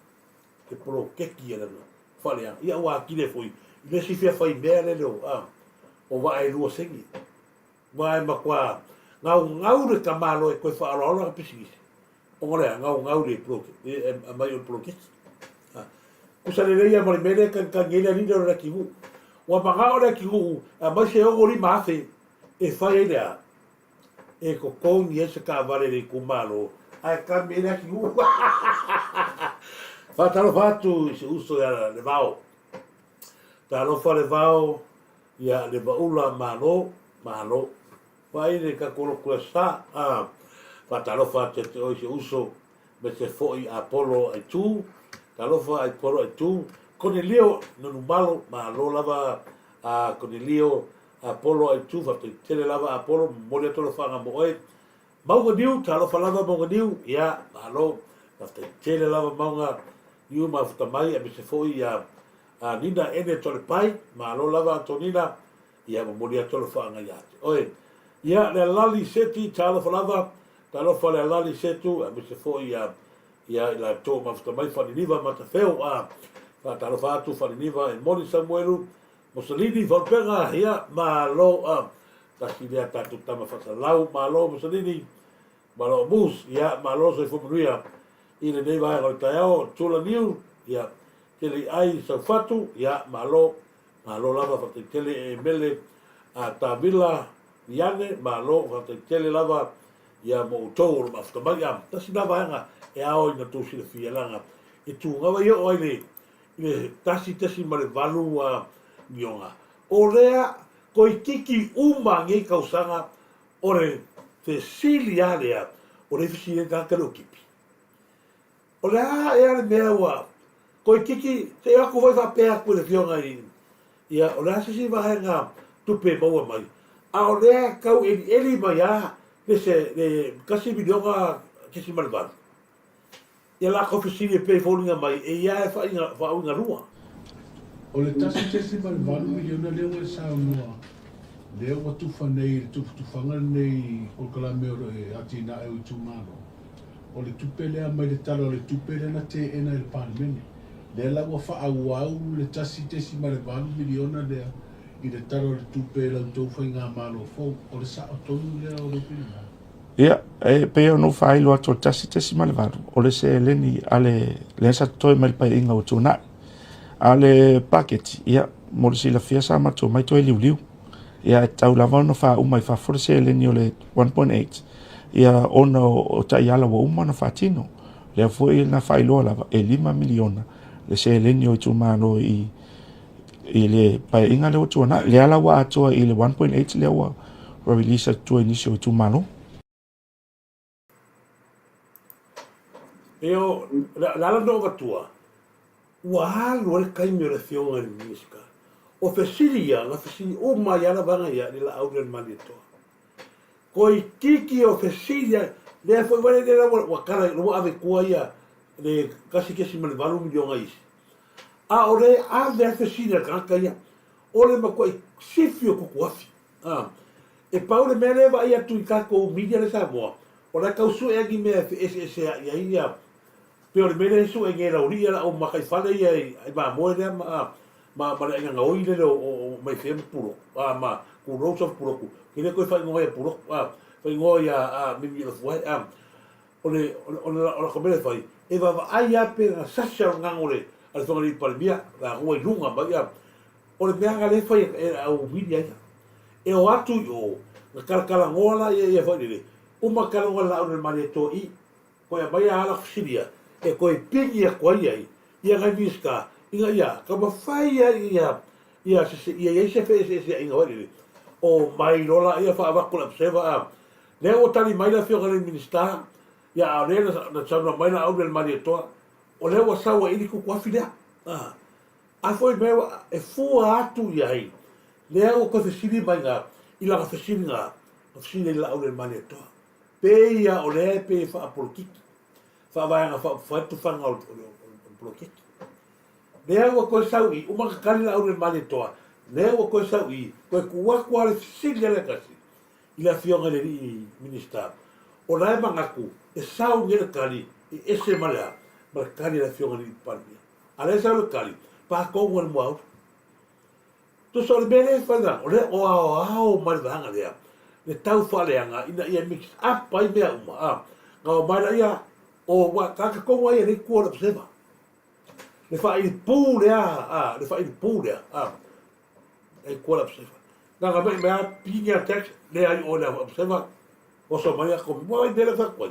Ke polo keki e lana. Wha le anga. Ia ua kile fui. Le si fia fai mea le leo. O wa e lua sengi. Wa e makua. Ngau le ka maro e koe wha aroa ka pisigisi. O ngore ngau le ploke. A mai o polo keki. Kusa le leia mali mele kan ngele ni le ki hu. Wa manga o le ki hu. A mai se o ri mafe. E fai lea. E ko kongi e se ka vale le kumalo. Ai ka mele ki hu. Fatalo fatu se uso ya le vao. Talo fa le vao ya le vaula malo. Vai le ka kolo kuasa. Fatalo fatu se uso me se foi Apollo ai tu. Talofa ai poro ai tu. Cornelio no malo malo lava a Cornelio Apollo ai tu fa tele lava Apollo mole to lo fanga moe. Mauga diu talofa lava mauga diu ya malo fa tele lava mauga diu ma fa mai e se foi a Nina ene to le pai malo lava Antonina ya mole to lo fanga ya. Oi ya le lali seti talofa lava talofa le lali setu e se foi ia la to ma sta mai fa niva ma ta feo fa ta lo fa tu fa niva e moni Samuelu Mussolini volpera ia ma lo ta si dia ta tu ta ma fa lau ma lo Mussolini ma lo mus ia ma lo se fu bruia ile nei va ro ta o tu la niu ia che li ai sa fatu ia ma lo lava fa te tele mele a ta villa iane ma lo fa te tele lava ia mo to ma sta mai ta si lava nga e ao ina tu si fia langa e tu ngawa yo oile ile tasi male valu a mionga o rea koi kiki uma ngi kausanga ore te silialea ore fisi e kakaro kipi o rea e ale mea wa koi kiki se ako vai fa pea kule fionga ia o rea si va nga tupe maua mai a o rea kau eli mai a le kasi bidonga kisi male valu ia la kofisini pe folinga mai e ia e fa unga rua. O le tasi ma le valu miliona leo e sa noa. Leo wa tufa nei, tufanga nei o kala meo e atina e utu mano. O le tupelea mai le talo, le tupelea na te ena il parmene. Le la wa fa au le tasi ma le valu miliona lea i le talo le tupelea u tau whainga malo fo. O le sa o tonu lea o le pina. Ia, e peo no fai loa to tasi ma le valu. O le se leni ale le sa toi mai pai inga o tuna. Ale paketi, ia, mo le sila fia sa mato mai toi liu. Ia, e tau lava no fa umai fa fore se leni o le 1.8. Ia, ona o ta iala wa uma na fa tino. Le foi na fai loa lava e 5 miliona. Le se leni o tumano i le pai inga le o tuna. Le ala wa atoa i le 1.8 le wa release to inisio o tumano. Eo, la no vatua. Ua lo le kai me le fionga ni miska. O fesilia, la fesili o mai ala vanga ia ni la auren manito. Koi kiki o fesilia, le foi vale de la wa kala lo ave kua ia le kasi kesi me le valu milionga isi. A ore a le fesilia kanka ia. Ole ma koi sifio ko kuafi. E paule mele va ia tu kako media le sa mo. Ora kausu e gi me ese ia pero le mele su e ngera uria o makai fale ia ai ba mo le ma le nga oi le o mai fem puro ma ku rosa puro ku kile ko fa ngoi puro fa ngoi mi lo foi o le fai e va ai ape sa sa ngangole al so li palmia la ngoi lunga ba ia o le mea le fai o media e o atu o kala ngola ia fa le uma kala ngola o le male to i ko ya mai ala fsiria e ko e pingi e ko ai ia ga miska inga ia ka ma fai ia se fe se inga wari o mai rola ia fa va kula seva le o tani mai la fio le minista ia a le na tsana mai na au le mali to o le wa sawa ini ku kwa fida a foi me e fu atu ia ai le o ko fesili mai nga ila ka fesili nga fesili la au le mali to pe ia o le pe fa polkiki fa vai nga fa tu fa nga o polkiki le o ko sawi o ma ka la au le mali to le o ko sawi ko ku wa le fesili le kasi ila fionga le minista o la mangaku e sau ngere kali e ese mala ma kali la fionga ni parmi ala sa le kali pa ko ngol mo tu so le bele fa o le o ma vanga le tau fa le anga ina ia mix up pai me uma ga o mala ia o wa ka ko wa ia ni ko le seba le fa il pu le le fa il pu le e ko le seba nga me pinga text le ai o le observa o so mai ko mo ai dele fa ko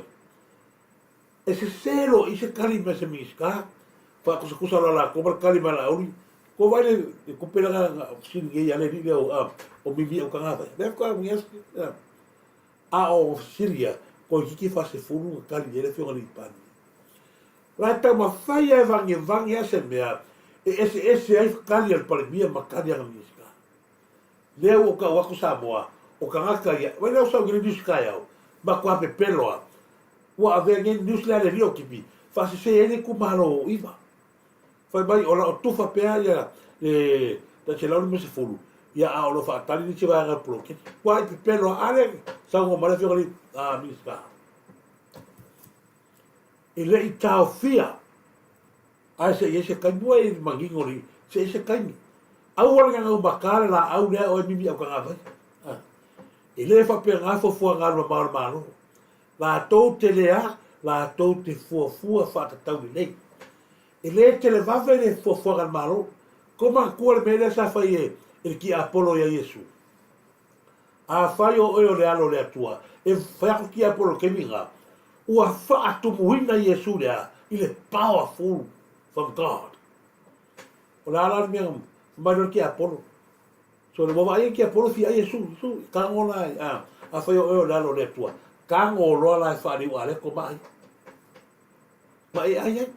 e se selo i se kali me se miska fa ko se kusa la ko bar kali mala uri ko vai le ko pela ga sin ge ya le ri o mi o kanga le ko mi es o siria ko ki fa se fulu kali ele fe ngani pan la ta ma fai e vangi ese mea ese ai kali al par mia ma kali al miska le o ka wa ko sa moa o ka ngaka ia wa le so gri diska ia ma ko ape peloa wa ave ngen news la le rio kipi fa se ele ku malo iva fa bai ola o tufa pe ia ta che la me se fulu ia a o fa tali ni che va ga bloke wa pe pelo ale sa ngo mara fiori miska ele i tau fia a se kai bua mangingori se kai au wala nga bakala la au le o mimi au kanga vai ele fa pe nga fo fo nga lo malo la to te lea la to te fo fa ta tau le ele te le va vele fo nga malo como ko le mele sa fa ye el ki apolo ya yesu a fa yo le alo le tua e fa ki apolo ke minga o fa atu muina yesu le ile powerful from god o la la mi mas que Apolo. So le vai que Apolo fi ai su kango la a fa yo la lo le tua. Kango lo la fa ni wale ko mai. Mai ai.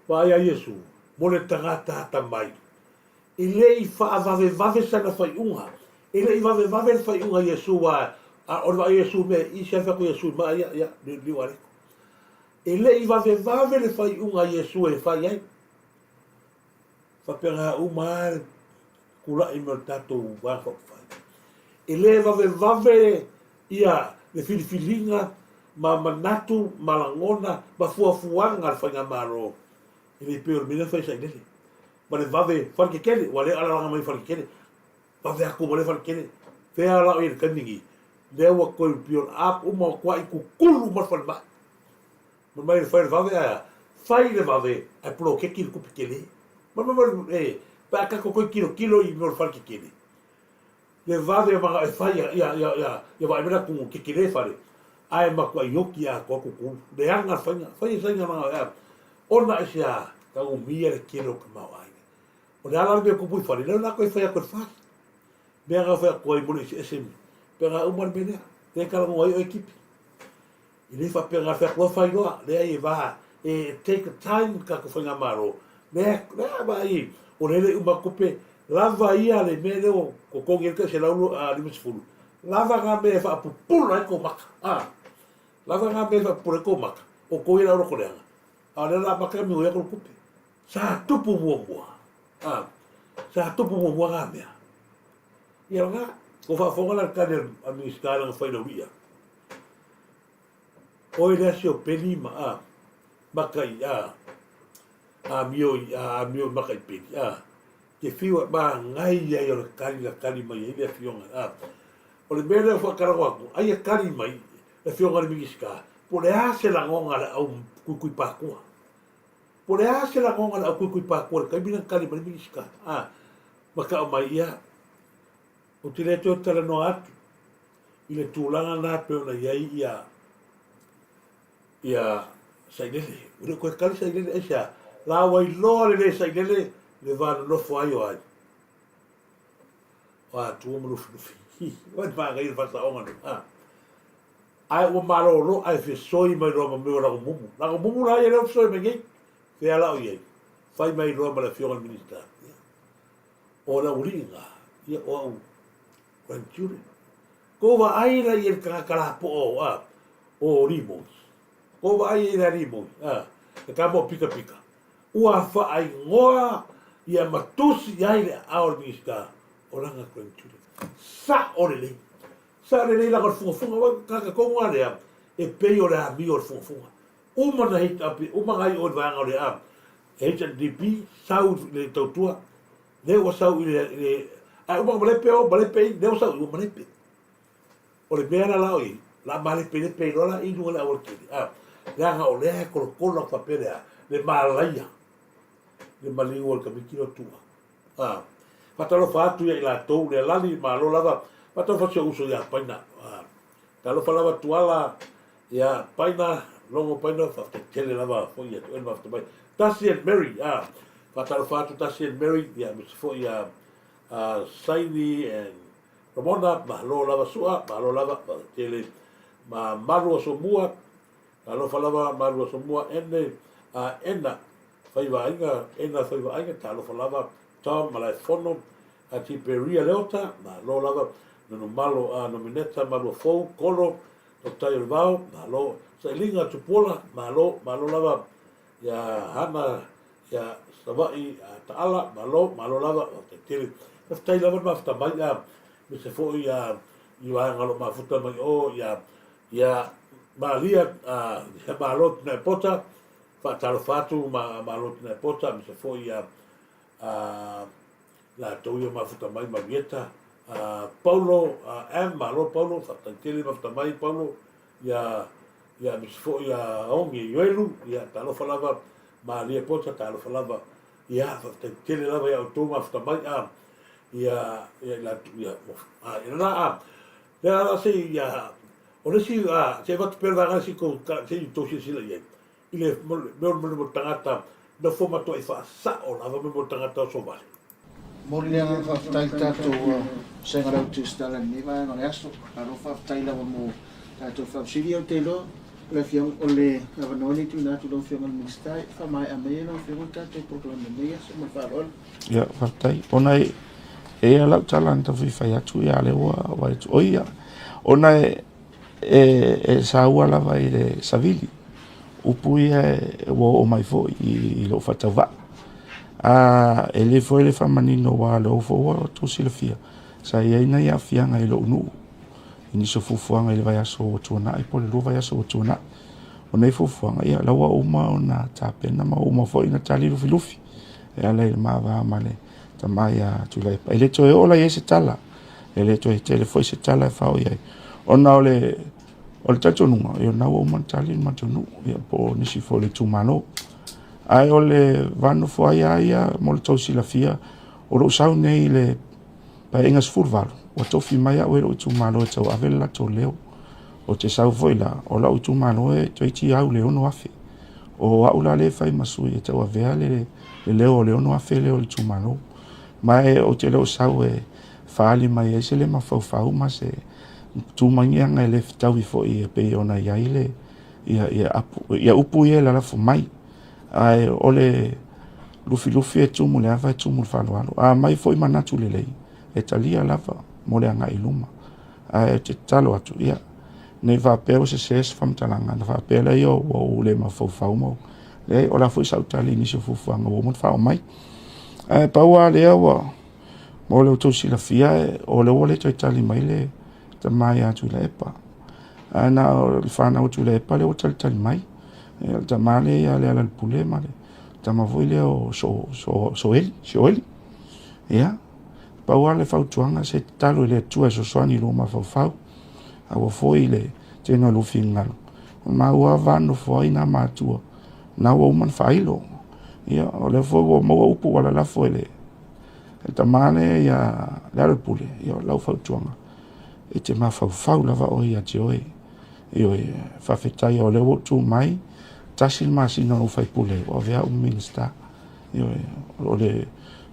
Vai ai Yesu. Mo le tangata ta mai. Ile I fa va sa na fa unga. Ile I va fa unga Yesu wa o va Yesu me I se fa ko Yesu mai ya li wale. Ile I va le fa unga Yesu e fa ai. Fa pera umar kula I mertato wa fa ele vave ia le filifilinga ma manatu malangona ma fuafuanga fa ngamaro ele peor mina fa sai dele ma le vave fa ke kele wale ala mai fa ke kele vave aku wale fa kele fe ala ir kaningi le wa ko pior ap uma kwa I ku kulu ma fa ma mai fa vave fa ile vave a pro ke ki ku pikele ma pa ka ko kilo I no fa ke kele le vade ma e fa ya va vera ku ke kele fa ai ma ko yoki a ko ku de anga fa ya ma ona sia ka u mia kilo ka ma ai o le ala be ku pu fa le na ko fa ya ko fa be ga fa ko I mo ese pega uma bene te ka mo ai equipe ile fa pega fa ko fa yo le ai va take time ka ko fa ngamaro le ba ai o le uma kupe lava ia le mele o ko kongi ka se laulo a limus fulu lava ga me fa pupula ko maka lava ga me fa pure ko maka o ko ira ro ko le ale la maka mi o ya ko kupe sa tupu mo sa tupu mo ga me ia nga ko fa fonga la kader a mi skala fa ina via o ile sio pelima makai a mio makai peli ke fiwa ba ngai ya yo kali mai ile fionga o le bele fa karawa ai kali mai e fionga mi ska po le ase la ngonga au kukui pakua po le ase la ngonga au kukui pakua ka bina kali mai mi ska maka mai ia o tile to tala no atu ile tulanga na pe ona ia ia sailele ure ko kali sailele esa la wai lo le sailele le va no fo ai ai wa tu mo no fi wa ba ga il fa sa onga ai o malo lo ai fi soi mai ro mo la mumu la ia soi me ngi fe ala o ye fai mai ro ma la fiora minister o la uringa ia o grandchildren ko va ai la ia kala po o rimos ko va ai la rimos ka mo pika ua fa ai ngoa ia matusi ai le ao minister o langa grandchildren sa orele la funga wa ka ko ngwa le e pe o la mi o funga uma na hit api uma ngai o vanga o le am HDP sau le tautua le o sau le ai uma male pe le o sau uma male pe o le mea la oi la male pe lola i no la o ke la ha o le ko la pa pe le malaya le mali o ka mikilo tua patalo fatu ia la tou le lali malo lava patalo fatu uso ya paina talo falava tuala ya paina longo paina fa tele lava foi ya el mafta bai Tassie and Mary patalo fatu Tassie and Mary ya foi ya Saini and Ramona malo lava sua malo lava tele ma malu so mua talo falava malu so mua ene ena fai vai talo falava Tom Malafono a Tiberia Leota ma lo lava no malo no mineta malo fo colo to tayo vao malo sa linga tupola malo lava ya hana ya savai taala malo lava te tiri tai lava mafta mai mi se fo ya iwa ngalo mafuta mai o ya malia ya malo na pota fa talo fatu malo na pota mi se fo ya la toyo mafuta mai Marieta Paulo malo Paulo fatantele mafuta mai Paulo ya misfo ya ongi yoelu ya talo falava malia pota talo falava ya fatantele lava ya auto mafuta mai ya la se ya onesi se va perder si ko se to si la ye ile mo tangata no forma to fa sa o lava mo tangata so vale Morianga whaftai tātou senga rau tu stala ni vai ngore aso aro whaftai lawa mo tātou whafsiri au te loa le fiang o le awanoni tu nātu lau fiang al ministai whamai a mea lau fiang o tātou proklama mea so mo wharola ia whaftai ona e alau talan ta whiwhai atu ia le ua wai tu oia ona e saua lava i le savili upui e wo o mai fo i lo whatau wa e le foi le famanino wa lo fo wa to silfia sa ia ina ia fianga i lo nu ini so fufuanga i le vai aso tuna i pole lo vai aso tuna ona i fufuanga ia lawa uma ona tapena ma uma foi na tali lufi lufi e ala il ma va male tamaya tu le ele to e ola yese tala ele to e tele foi se tala fa o ia ona ole tatu nunga e ona uma tali ma tunu ia po nisi fo le tumano ai ole vanu fo ia mo le tau silafia o lo sau nei le pa ingas furvalu o tofi mai o lo tu malo e tau avela to leo o te sau foila o la tu malo e to iti au le ono afi o au la le fai masu e tau avea le leo le ono afi le o tu malo mai o te leo sau e faali mai e se le mafau ma se tu mangianga e le tau i fo i e pe ona ia ile ia upu ia la fo mai ai ole lufi e tumu le ava e tumu le whaloalo mai foi manatu le lei e talia lava mo le anga i luma ai te talo atu ia nei vapea se ses famtalanga na vapea le yo o le mafau mo le ola foi sautali ni se fufuanga o mo fa mai ai paua le awa mo le to si la fia o le ole to tali mai le te mai atu le pa ana o fana o tu le pa le o tali mai ta male ya le al pule male ta ma voile o so eli ya pa wale fa tuanga se talo le tua so soani lo ma fa a wo foile te no lu fingal ma wa vano foi na ma tua na wo man failo ya o le fo mo upu wala la foile ta male ya le al pule ya la fa tuanga e te ma fa la va o ya te oi Io whawhetai o leo tu mai, tasil masina o whai pule, o vea minister. Io o le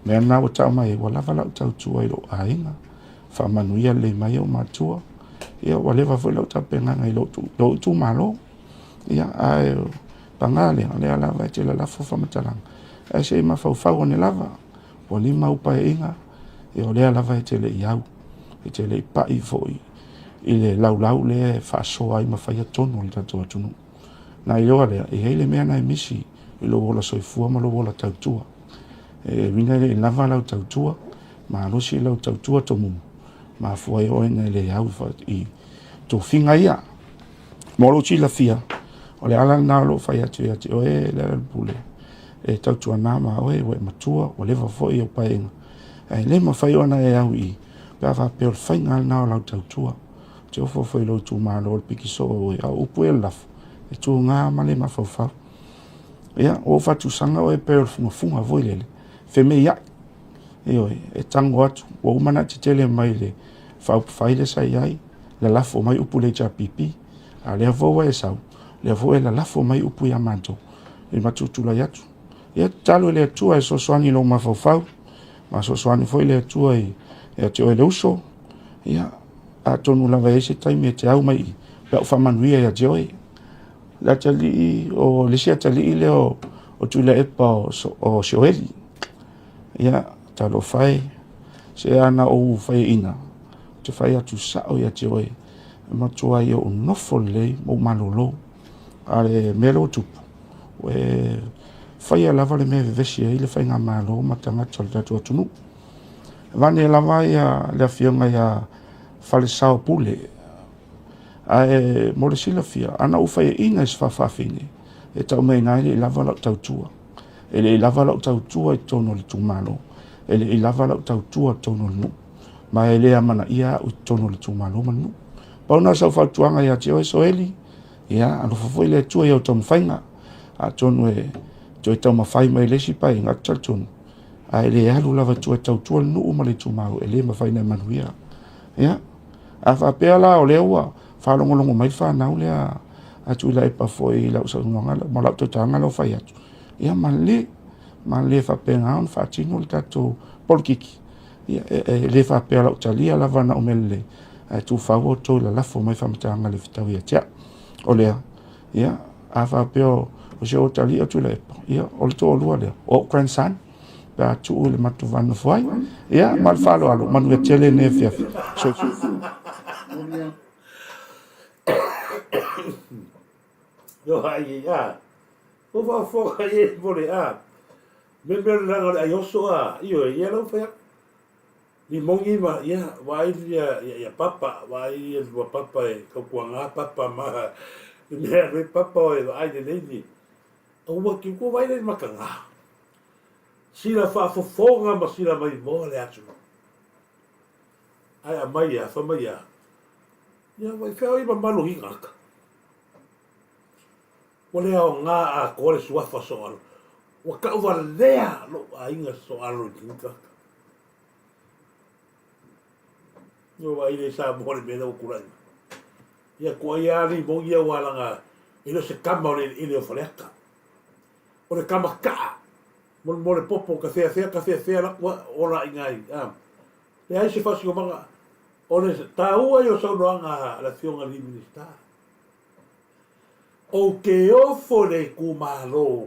mea nā o tau mai, wa lava lau tau tua i lo ainga. Whamanuia le mai o matua. Ia wa lewa fwoi lau tau penganga i lo tu malo. Ia ai pangale, le ala vai te la lafo whamatalanga. E se ma whau ne lava, o lima upa e inga, e o lea lava e te le iau, e te le pai fwoi. I le lau le whaasoa ai mawhaia tonu le tatua tunu. Nā i loa lea, e heile mea nai misi, i lo wola soifua ma lo wola tautua. E wina le lava lau tautua, ma arosi lau tautua to mumu. Ma fuai oe nei le au i tō whinga ia. Moro ti la fia, o le ala nā lo whai atu ati, o e le pule. E tautua nā ma oe, o e matua, o lewa foi o paenga. E le ma whai ona e au i, pia wha peo whainga nā o lau tautua. Te ofo foi lo tu ma lo piki so o a upu e laf e tu ngā male ma fau ia o fatu sanga o e pe funga voi lele fe me ia e tango atu o mana te tele mai le fau faile sai ai la lafo mai upu le cha pipi a le vo e sau le vo e la lafo mai upu ia manto e matutu la yatu ia talo le tu e so soani lo ma fau ma so soani foi le tu e te o le uso ia a tonu lava ese taimi e te au mai la whamanuia ia joe la tali o lisia tali leo o tula epa o sioeli ia talo fai se ana o fai ina te fai atu sao ia joe ma tua ia o nofo lei mo malolo ale melo tupu e fai a lava le me vesi e le fai ngā malo ma tanga tala tunu vane lava ia le fionga ia fale sao pule ai mo le sila fia ana ufa e ina is fafafine e tau mai nai le lava lau tautua e le lava lau tautua i tono le tumalo e le lava lau tautua tono le nu ma e le amana ia i tono le tumalo manu pauna sau fautuanga ia teo e soeli ia anu fafoi le tua ia o tomu whainga a tono e teo e tau mawhai mai lesi pai ngā taltonu ai le alu lava tua tautua le nu uma le tumalo e le mawhai na manuia ia a whapea la o lea ua whalongolongo mai whanau lea atu la epa foi lau sa unanga ma lau tautanga lau whai atu ia man le whapea ngaon whaatino le tato polkiki ia le whapea lau talia la vana o mele tu whau o tō la lafo mai whamatanga le whitau ia tia o lea ia a whapea o se o talia atu la epa ia o le tō lua lea o grandson pa tu le matu vana foi ia mal falo alo manu e tele ne fiafi so yo ai ya o va fo ai vole a me la ai oso a io ia lo fa ni mongi ma ia vai ia papa vai ia papa e ko kuanga papa ma me papa e ai de lady o wa ki ko vai le makanga sila fa fofonga ma sila mai mo le atu ai a mai a fa mai a ia vai fa i ma lo hinga wale o ngā a kore suafa soalo. Wa ka uwa lea lo a inga soalo tinka. Yo wa ile sa mole mena o kurai. Ia kua ia li mo ia walanga ilo se kama o ile o faleka. O le kama kaa. Mole popo ka fea la ora ingai. Le ai se fasi o manga. O le taua yo sa unoanga la fionga li minister. O ke ofo le kumalo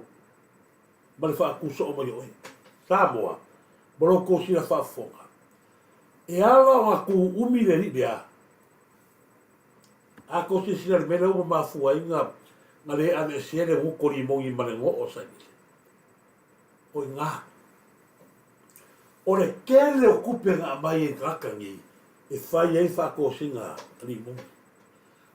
ma le whaakuso o mai oe Samoa moro ko sila whaafonga e ala o aku umi le ribea ako si sila le mele uma mafua inga nga le ane siene hukori mongi ma le ngo o saini o ngā o le kele o kupe ngā mai e kakangi e whai e whaakosinga li mongi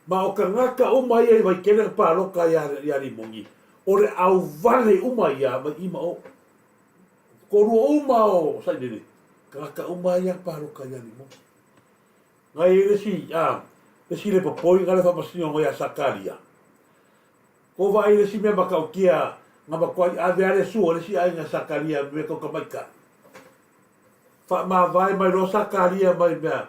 ma o ka ngaka uma ia i mai kele pa loka ia li mongi. O le au vale uma ia mai ima o. Korua uma o sai nene. Ka ngaka uma ia pa loka ia li mongi. Ngai resi le papoi ngale whamasino ngoi a sakaria. Ko vai resi mea makau kia ngā makwai ave ale sua resi ai ngā sakaria me kau ka maika. Wha ma vai mai lo sakaria mai mea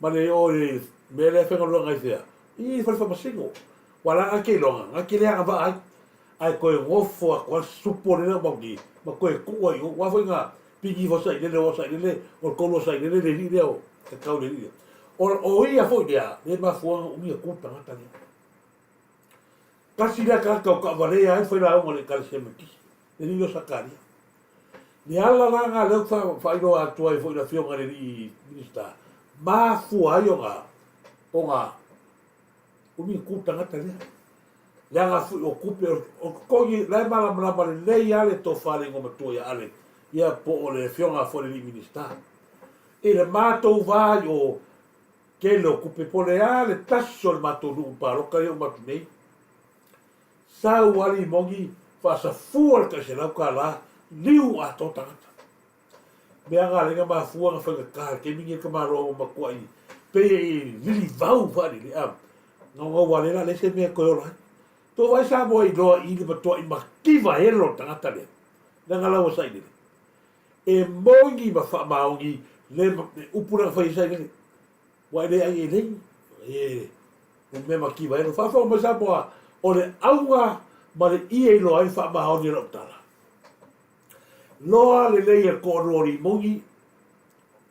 mare o le mele whenga ngai thea. I fa fa masingo. Wala ake longa, ake le ava ai. Ai koe ngofo a kwa supo le mo gi. Ma koe ku ai wa fa nga pigi fo sai le o sai le o kolo sai le le o ka kau le le. O ia fo dia, le ma fo o mi ku ta ngata ni. Kasi le ka ka vale ai foi la o le ka se me ki. Le ni lo sakari. Ni ala la nga le fa ino a tua foi la fio nga le ni minista. Ma fu ai o nga o mi ku ta ngata ni. Le nga fu o kupe o kogi la mala mala le ia le to fale ngo matua ia ale. Ia po o le fio nga fo le minista. E le matou vai o ke lo kupe pole ale tasso le matou lu pa lo ka yo matu nei. Sa wali mongi fa sa fuar ka se la ka la liu a to tangata. Me anga le ma fuar fa ka ke mingi ka ma ro ma ko ai. Pe lili vau fa ni am. No wale la le se me ko la. To vai sa boy do i le to i ma kiva e lo tangata le. Na ngala o sai ni. E mongi ma fa maongi le upura fa sai ni. Wa le ai le o me ma kiva e lo fa ma sa boa o le aunga ma le ie lo ai fa ma o ni ro tala. Loa le leia ko rori mongi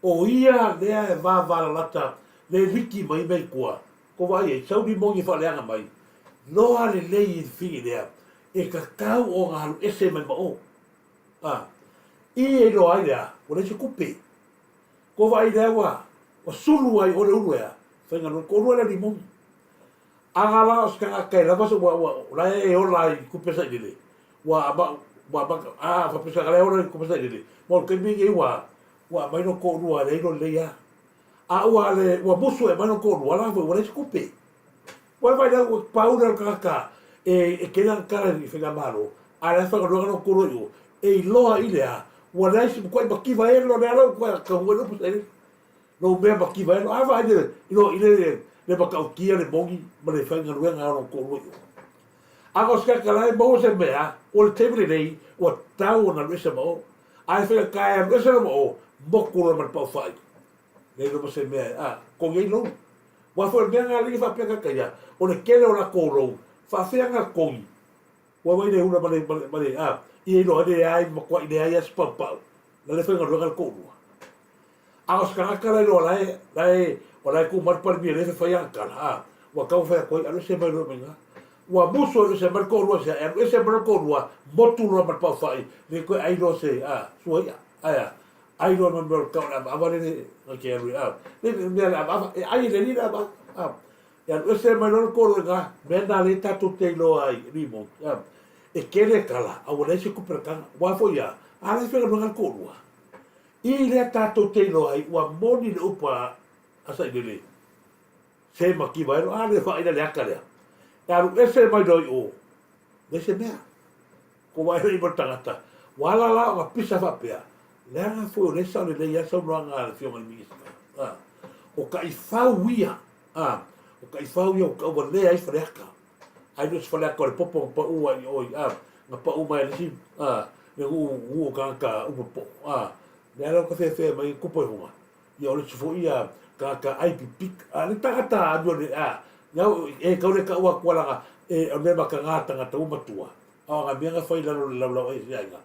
o ia lea e va lata le riki mai mai kua. Ko vai e saudi mongi fa leanga mai. Loa le lei fi lea e ka kau o ngalu ese mai mo. I lo ai lea o le se kupe. Ko vai lea wa o sulu ai o le uruea. Whainga no ko rua le mongi. Angala o skanga kai la vaso wa la e o lai kupe sa ile. Wa fa pesa gale ora ko pesa ile. Mo ke mi e wa mai no ko rua le no le ya. Wa le wa busu e mai no ko rua la wa le kupe. Wa vai da paura ka e ke lan cara ni fega malo. Ala fa no ko rua e loa ile a. Wa le si ko ba ki va e lo le ala ko ka wo no pesa ile. No me ba ki va e va ile le ba ka kia le mongi ma le fa ngaro ngaro ko rua. Agos ka kala e mo se mea o le tebele nei o tau na resa mo. Ai wheka kai a resa mo mokura man pau whai. Nei no se mea, ko ngei no. Wa whai mea ngā ringi whapeka kaya o le kele o la kōrou. Whawhea ngā kongi. Wa wai ne una mane, i e no ane ai makua i ne ai as pau pau. Na le whenga runga le kōrua. Agos ka ngakala i no lai o lai ku marpar mi e le whai angkala. Wa kau whai koi anu se mai no menga. Wa muso e se marco rua se e se marco rua motu rua mar pa fai le ko ai no se suai ai no no ka avale ne ke ru le me ai le ni ba ya o se marco rua me na le tatu te lo ai rimo e ke le kala a o le se ku per kan wa fo ya ale fe no marco rua i le tatu te lo ai wa moni le upa asa ile se ma ki va ale fa ile le akale Taru ese mai doi o. Dese mea. Ko vai rei mo tangata. Wala la o pisa whapea. Lea fo le sa le leia sa mranga le fionga ni misa. O ka i whauia. O ka i whauia o ka ua lea i whareaka. Ai no se whareaka o le popo pa ua i oi. Nga pa uma e lisi. Ne u o ka upa po. Lea lau ka whea mai kupo e hunga. Ia o le sifo ia ka aipi pik. Le tangata anua le Ngau e kaure ka ua kualanga e o le maka ngātanga ta umatua. Nga mianga whai lalo le laulau e siainga.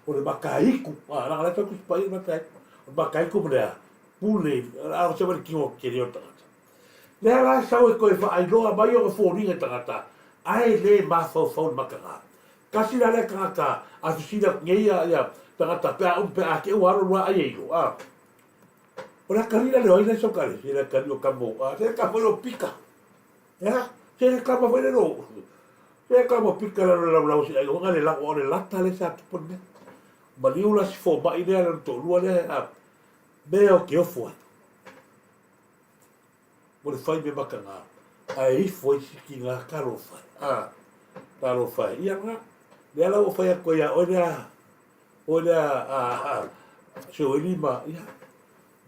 O le makaiku. Ranga leta ku sipai matai. O makaiku mrea. Pule. Ao se wari kingo kere o tangata. Lea la sau e koe wha ailoa mai o ka fōringa tangata. Ai le mafau fau maka ngā. Kasi la le kangaka. A susina ngeia ia tangata. Pea pea ke uaro rua ai eilo. O la karina le oina so kare. Se la karina o kamo. Se la kamo o pika. Ya, se kama foi no. Se kama pika la si ai nga le la o le lata le sa pon me. Maliula si fo ba ide la to lua le me o ke o fo. Mo le fai me makanga. Ai foi si ki nga karo fai. Karo fai. Ia nga. Le ala o fai ko ya o se o lima. Ia.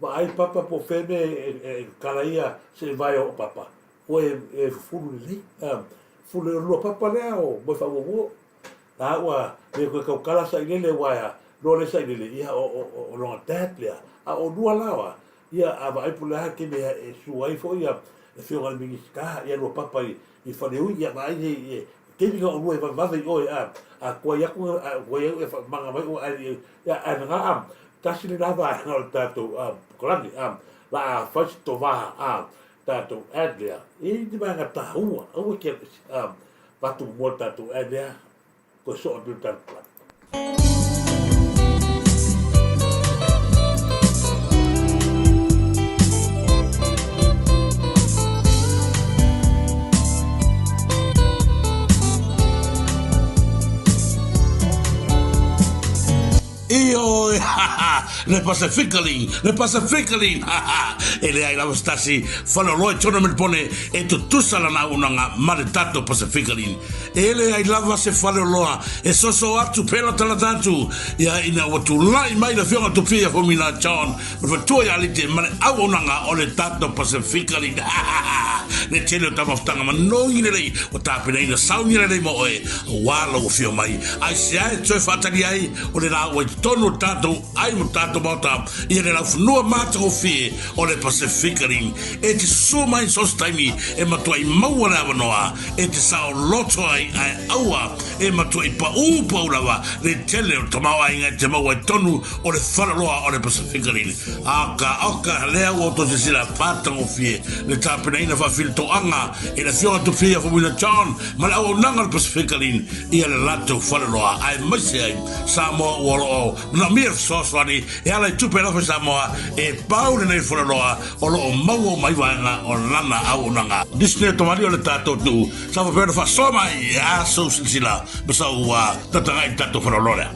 Ma ai papa po feme kalaia se vai o papa. O e fulu le fulu lo papa le o mo fa wo la wa le ko kala sa ile le wa ya lo le sa ile ia o lo tat le o dua la wa ia ava ai pula ke me e su ai fo ia le fio ngal mingi ka ia no papa I whaneu ia mai kemi ka onua I vavai oe a kua iaku e manga mai o ai ia ananga tasi le lava ngā o tātou kolani la a whaisi to waha tātou adlea di mai ngā tahua au ke watu mua tātou adlea ko so o tātou Io, le Pacificaling, e le ai lava stasi, fanno loi tournament pone, e tu sala na unanga maritato Pacificaling, e le ai lava se fanno loa, e so atu pela tala tantu, ia ina watu lai mai la fiona tu fia fomina John, ma tu ia lite, ma au unanga o le tato Pacificaling, le tele o tamaftanga, ma no ine lei, o tapina ina sauni lei mo oe, wala o fio mai, ai se ai, tue fatali ai, o le la o tonu tato ai mo tato mota ia le lafunua mata o fie o le Pacificaling e te so mai sos taimi e matua I maua le avanoa e te sao loto ai aua e matua I pa ulawa le tele o tamau ai ngai te maua tonu o le whanaloa o le Pacificaling aka lea o to te sila patang o fie le tapena ina whawhil to anga e le fionga tu fia fumina John ma le au nanga le Pacificaling ia le lato whanaloa ai maise ai Samoa uolo na mir soswani e ala tupe la Samoa e paule nei fulanoa o lo mau mai vanga o lana au nanga Disney to mario le tato tu sa fa fa soma ya so sila besa wa tatangai tato fulanoa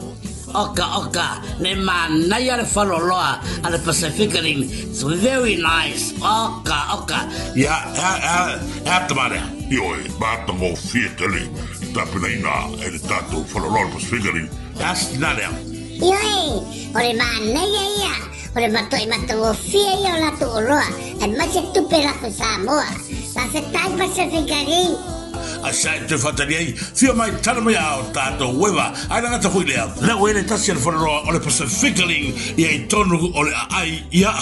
Oka, ne manaya le whaloloa a le Pacificaling. It's very nice. Oka. Ya tamare. Ioi, bata mo fietele. Tapena ina e le tato whaloloa Pacificaling. As nalea. Ioi, ore manaya ia. Ore matoi o fia ia o la tu oroa. E mace tupe la Samoa. La se tai Pacificaling. A sai te fataliai fia mai tana mai ao tato weva ai langa ta huilea la wele tasi al whanoroa o le Pacificaling ia I tonu o le ai ia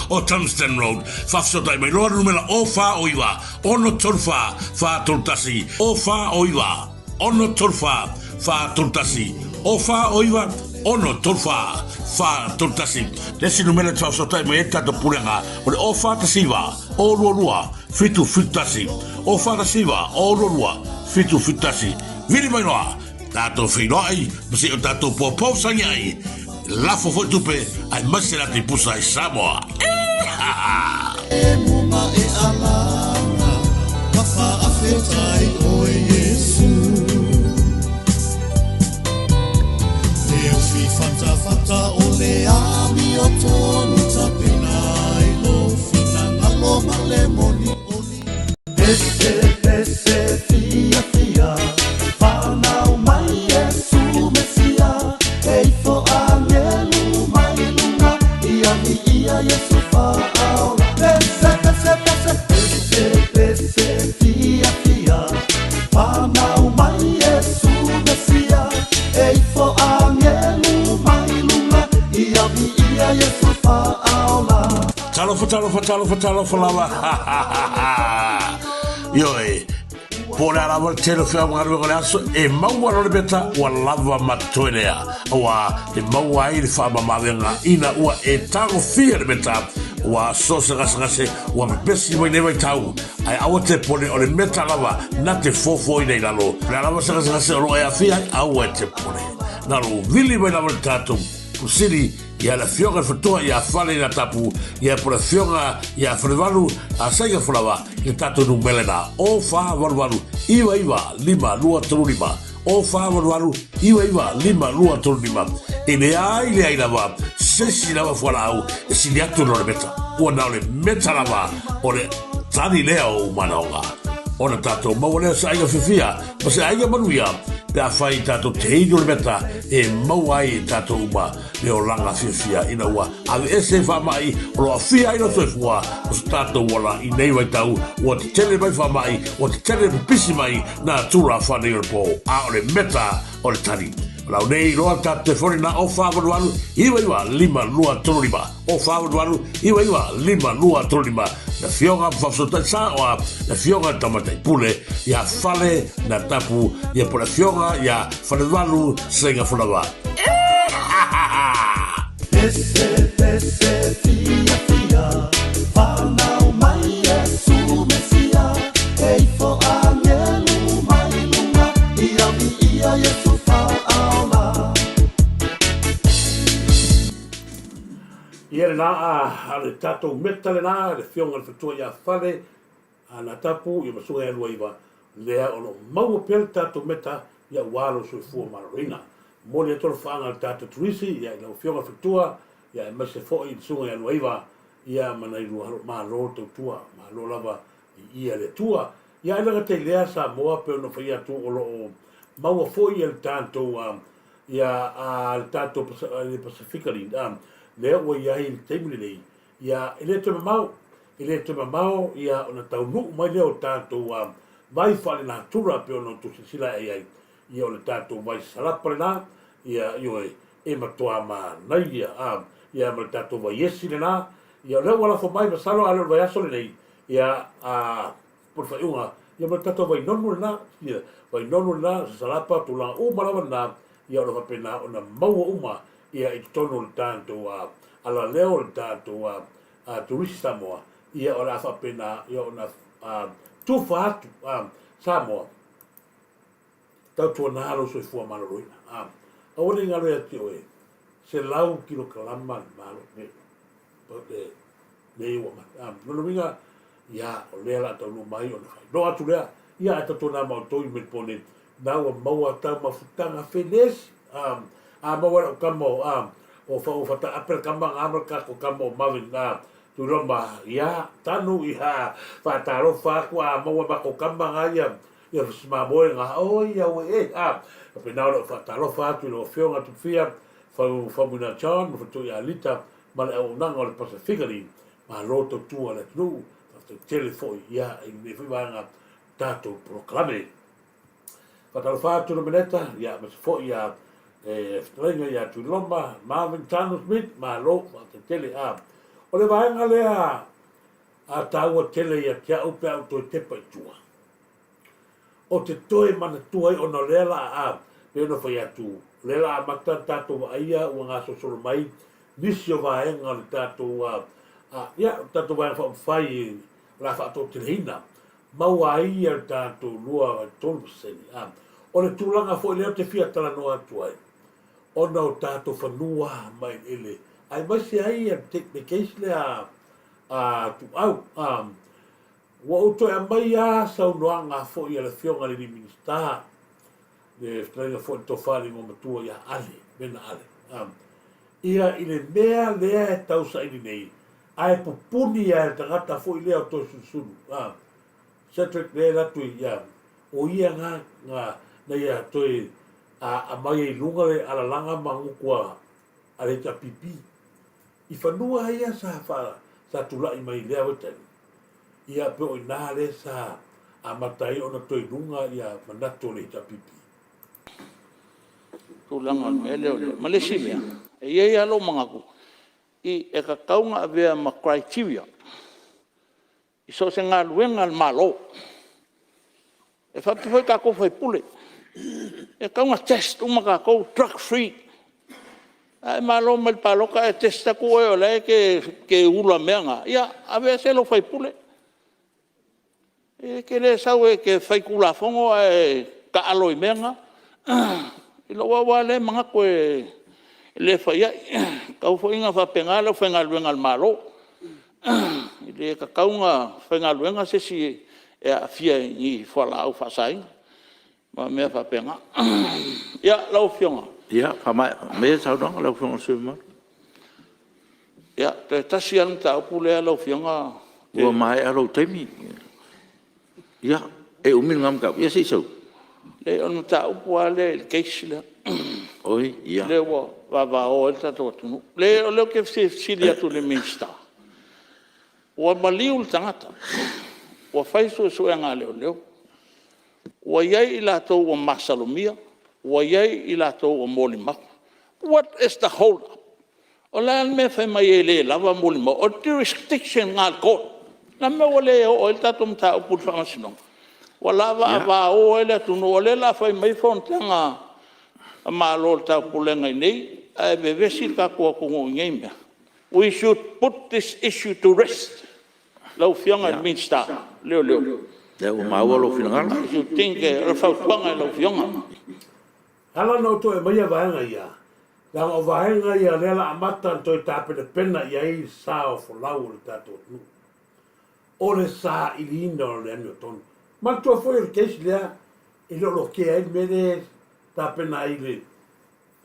o Tungsten Road whafsotai mai loa numela o wha o iwa ono torfa wha tortasi o wha o iwa ono torfa wha tortasi o wha o iwa ono torfa wha tortasi lesi numela te whafsotai mai e tato purenga o le o wha tasiwa o lua fitu fitasi o wha siwa o lorua fitu fitasi vili mai noa tato whinoai masi o tato popo sangi ai lafo foi tupe ai masera te pusa I Samoa e muma e alanga kafa afetai o Yesu e o fi fanta o le ami o tonu tapinai lo fina ngalo malemoni Ese fia Whanau mai Yesu Mesia Eifo angelu mai lunga Ia Yesu whaau Ese fia Whanau mai Yesu Mesia Eifo angelu mai lunga Ia Yesu whaau Talo falawa Ioi, pole ala wale tele fea mwaru wale aso, e maua role beta wa lava matoenea, wa e maua ili whaama mawenga, ina ua e tango fia le beta, wa sose ngase, wa besi mai newa I tau, ai awa te pole ole meta lava, na te fofo ina ilalo, le alawa ngase olo e a fia, awa te pole, nalo vili mai lava le tatum, kusiri, ia la fionga fatua ia fale na tapu ia por fionga ia frevalu a saiga flava ia tatu no melena o fa varvalu iwa lima lua trulima o fa varvalu iwa lima lua trulima ine ai lava sesi lava fora au siliato no meta o na le meta lava o le tani leo manaonga ona tato mawale saiga fifia mas aiga manuia pe a fai tato teido le meta e mawai tato uma le o langa fifia ina ua ave ese fa mai o lo afia ina soifua o tato wala I nei wai tau o te tele mai fa mai o te tele pisi mai na tura fa nei po a o le meta o le tani Lau nei loa ta telefoni na o whāwanuanu, iwa 525. O whāwanuanu, iwa 525. Na fionga whafsotai sa o na fionga tamatai pule, ia whale na tapu, ia pula fionga, ia whanewanu senga whanawa. Ese fia fia, whanau mai e su mesia, ei fo angelu mai lunga, ia vi ia Yesu whaala. Ia le nā le tātou meta le nā, le fionga le whatua ia whale, na tapu, ia masunga e lua iwa, lea ono maua pele tātou meta, ia wālo sui fua mararina. Mōni e tolo whaanga le tātou tuisi, ia ina fionga whatua, ia e mase fo'i i sunga e lua iwa, ia mana i lua haro, maa lo tau tua, maa lo lava i ia le tua, ia ilanga te lea sa moa pe ono whaia tu o lo o maua fo'i e le tātou, ia le tātou Pasifika ni, lea ua iai i teimile nei, ia ele te mamau, ia ona tau nuku mai leo tātou vai whale nā tura pe ono tu sisila e ai, ia o le tātou vai salapa le nā, ia ioe e matoa ma nai ia ma le tātou vai esi le nā, ia leo wala fo mai masalo ale vai aso le nei, ia por whaiunga, ia ma le tātou vai nonu le nā, ia vai nonu le nā, salapa tu la o malawa nā, ia ona whapena ona maua uma, ia i tono le tātou ala leo le tātou turisi Samoa, ia ona whapena, ia ona tufa atu Samoa, tau tua nāro soi fua mararoina. Aone ngaro e tio e, se lau kilo kalama ni malo, ne iwa ma. Nono minga, ia o lea la tau no mai o na whai. No atu lea, ia e tato nā mau toi me pone, nā ua maua tau mawhutanga whenesi, maua o kamo, o whata apel kamang amal kako kamo mawin, tu roma, ia, tanu iha, whataro whakua, maua mako kamang ayam, ia sma moe nga ia we pe na lo fa talo fa tu lo fionga tu fia fa muna chan fa tu ya lita ma le o nanga le Pasifika ni ma lo to tu ala tu fa telefoni ia i me fa nga tato proclame fa talo fa tu no meneta ia ma fo ia strenga ia tu lomba Marvin Tano Smith ma lo fa tele o le va nga le a taua tele ia tia upe auto te pa tua o te toe mana tuai o no lela pe no fai atu. Lela a mata tātou wa aia ua ngā sosoro mai, nisi o vaenga le tātou tātou vaenga whai la whaatou te reina. Mau aia le tātou lua tolu paseni. O le tūlanga fo leo te fia tala no atu ai. O nau tātou whanua mai ele. Ai masi aia te keisi le tu au. Wa uto e mai sau noanga fo ia le fionga le minista le strenga fo to fari mo matua ia ale mena ale ia ile mea lea e tau sa ini nei ai pupuni ia te gata fo ile o to susunu Cedric le la tu ia o ia nga na ia toi a mai i lunga le ala langa mangukua ale ta pipi i fanua ia sa tula i mai lea wetani ia pe o nā le sa a matai o na toi lunga ia manato le ta pipi. Tūlanga me leo le, malesi mea, e iei alo mangaku, i e ka kaunga avea ma criteria, i so se ngā luenga al malo, e whapifoi ka kou whai pule, e kaunga test uma ka kou drug free, ai malo me paloka e testa ko e ole ke ula meanga, ia avea se lo whai pule, e ke le sau e ke whai kula fongo e ka aloi menga. I lo wa le manga koe le whai ai. Kau fo inga whapenga le whainga luenga al malo. I le ka kaunga whainga luenga se si e a fia i whala au whasai. Ma mea whapenga. Ia, lau fionga. Ia, whamai, mea saunanga lau fionga sui ma. Ia, te tasi anu ta upu lea lau fionga. Ua mai alo taimi. Ia, e umil ngam kau, ia sisau. Le onu ta upu a le keisi lea. Oi, ia. Le wa o el tato atunu. Le ke sili atu le minsta. Ua maliu le tangata. Ua whaisu e sue ngā leo. Ua iai i lato ua masalomia. ua iai I lātou o mōlimau. What is the hold up? O la me fai mai e le lava mōlimau, o jurisdiction ngā court. Na me o le o il tātou mta o pūtu whamasinong. Wa lava a wā o ele tunu o le la fai mai whontanga a mālo le tau pulenga nei, a e vevesi ka kua kungo ngai mea. We should put this issue to rest. Lau fionga in Minster, leo. Leo maua lo finangala. You think rafautuanga lau fionga. Hala no to e mai vaenga ia. La o vaenga ia lela amata to tape de pena ia I sao fo lau le tato. O le sa I lindo le anio ton. Ma to foi il case lea I lo ke ai mede tape na ile.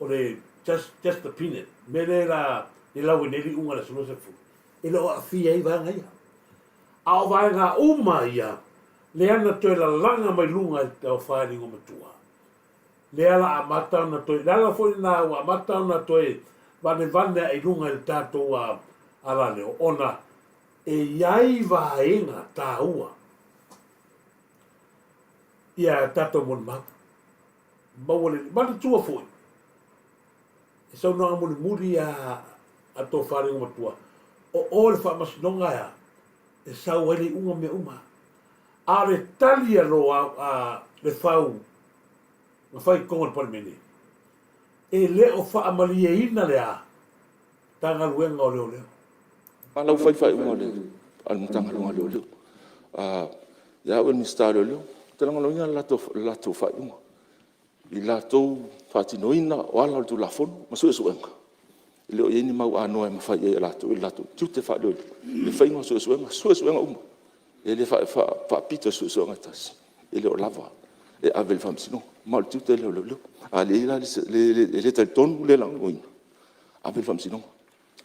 O le just the peanut. Mede la I lau neli unga la solo se fu. I lo afia I vaenga ia. A o vaenga uma ia. Le ana to la langa mai lunga te o whaari o matua. Le ala a matau na toi. Le ala foi na a matau na toi. Vane ai lunga il tātou a ala leo. Ona e iai vaenga tā ua. Ia tātou mon mau. Mawale, mani tua foi. E sau noa muri a tō whaari o matua. O le whamasinonga ea. E sau ele unga me uma. A le talia lo a le fau ma fai kongo par mene e le o fa amali e ina le a tanga luenga o leo Palau fai unga le al mutanga lunga leo ya wen mistaro leo tanga lunga lato fai unga I lato fatinoina o ala tu lafon ma suenga leo ye ni mau ano e ma fai e lato tute fa leo le fai ngo suenga uma ele fa pita so ngatas ele o lava e avel fam sino mal tu te le ali la le tel ton le lang oin avel fam sino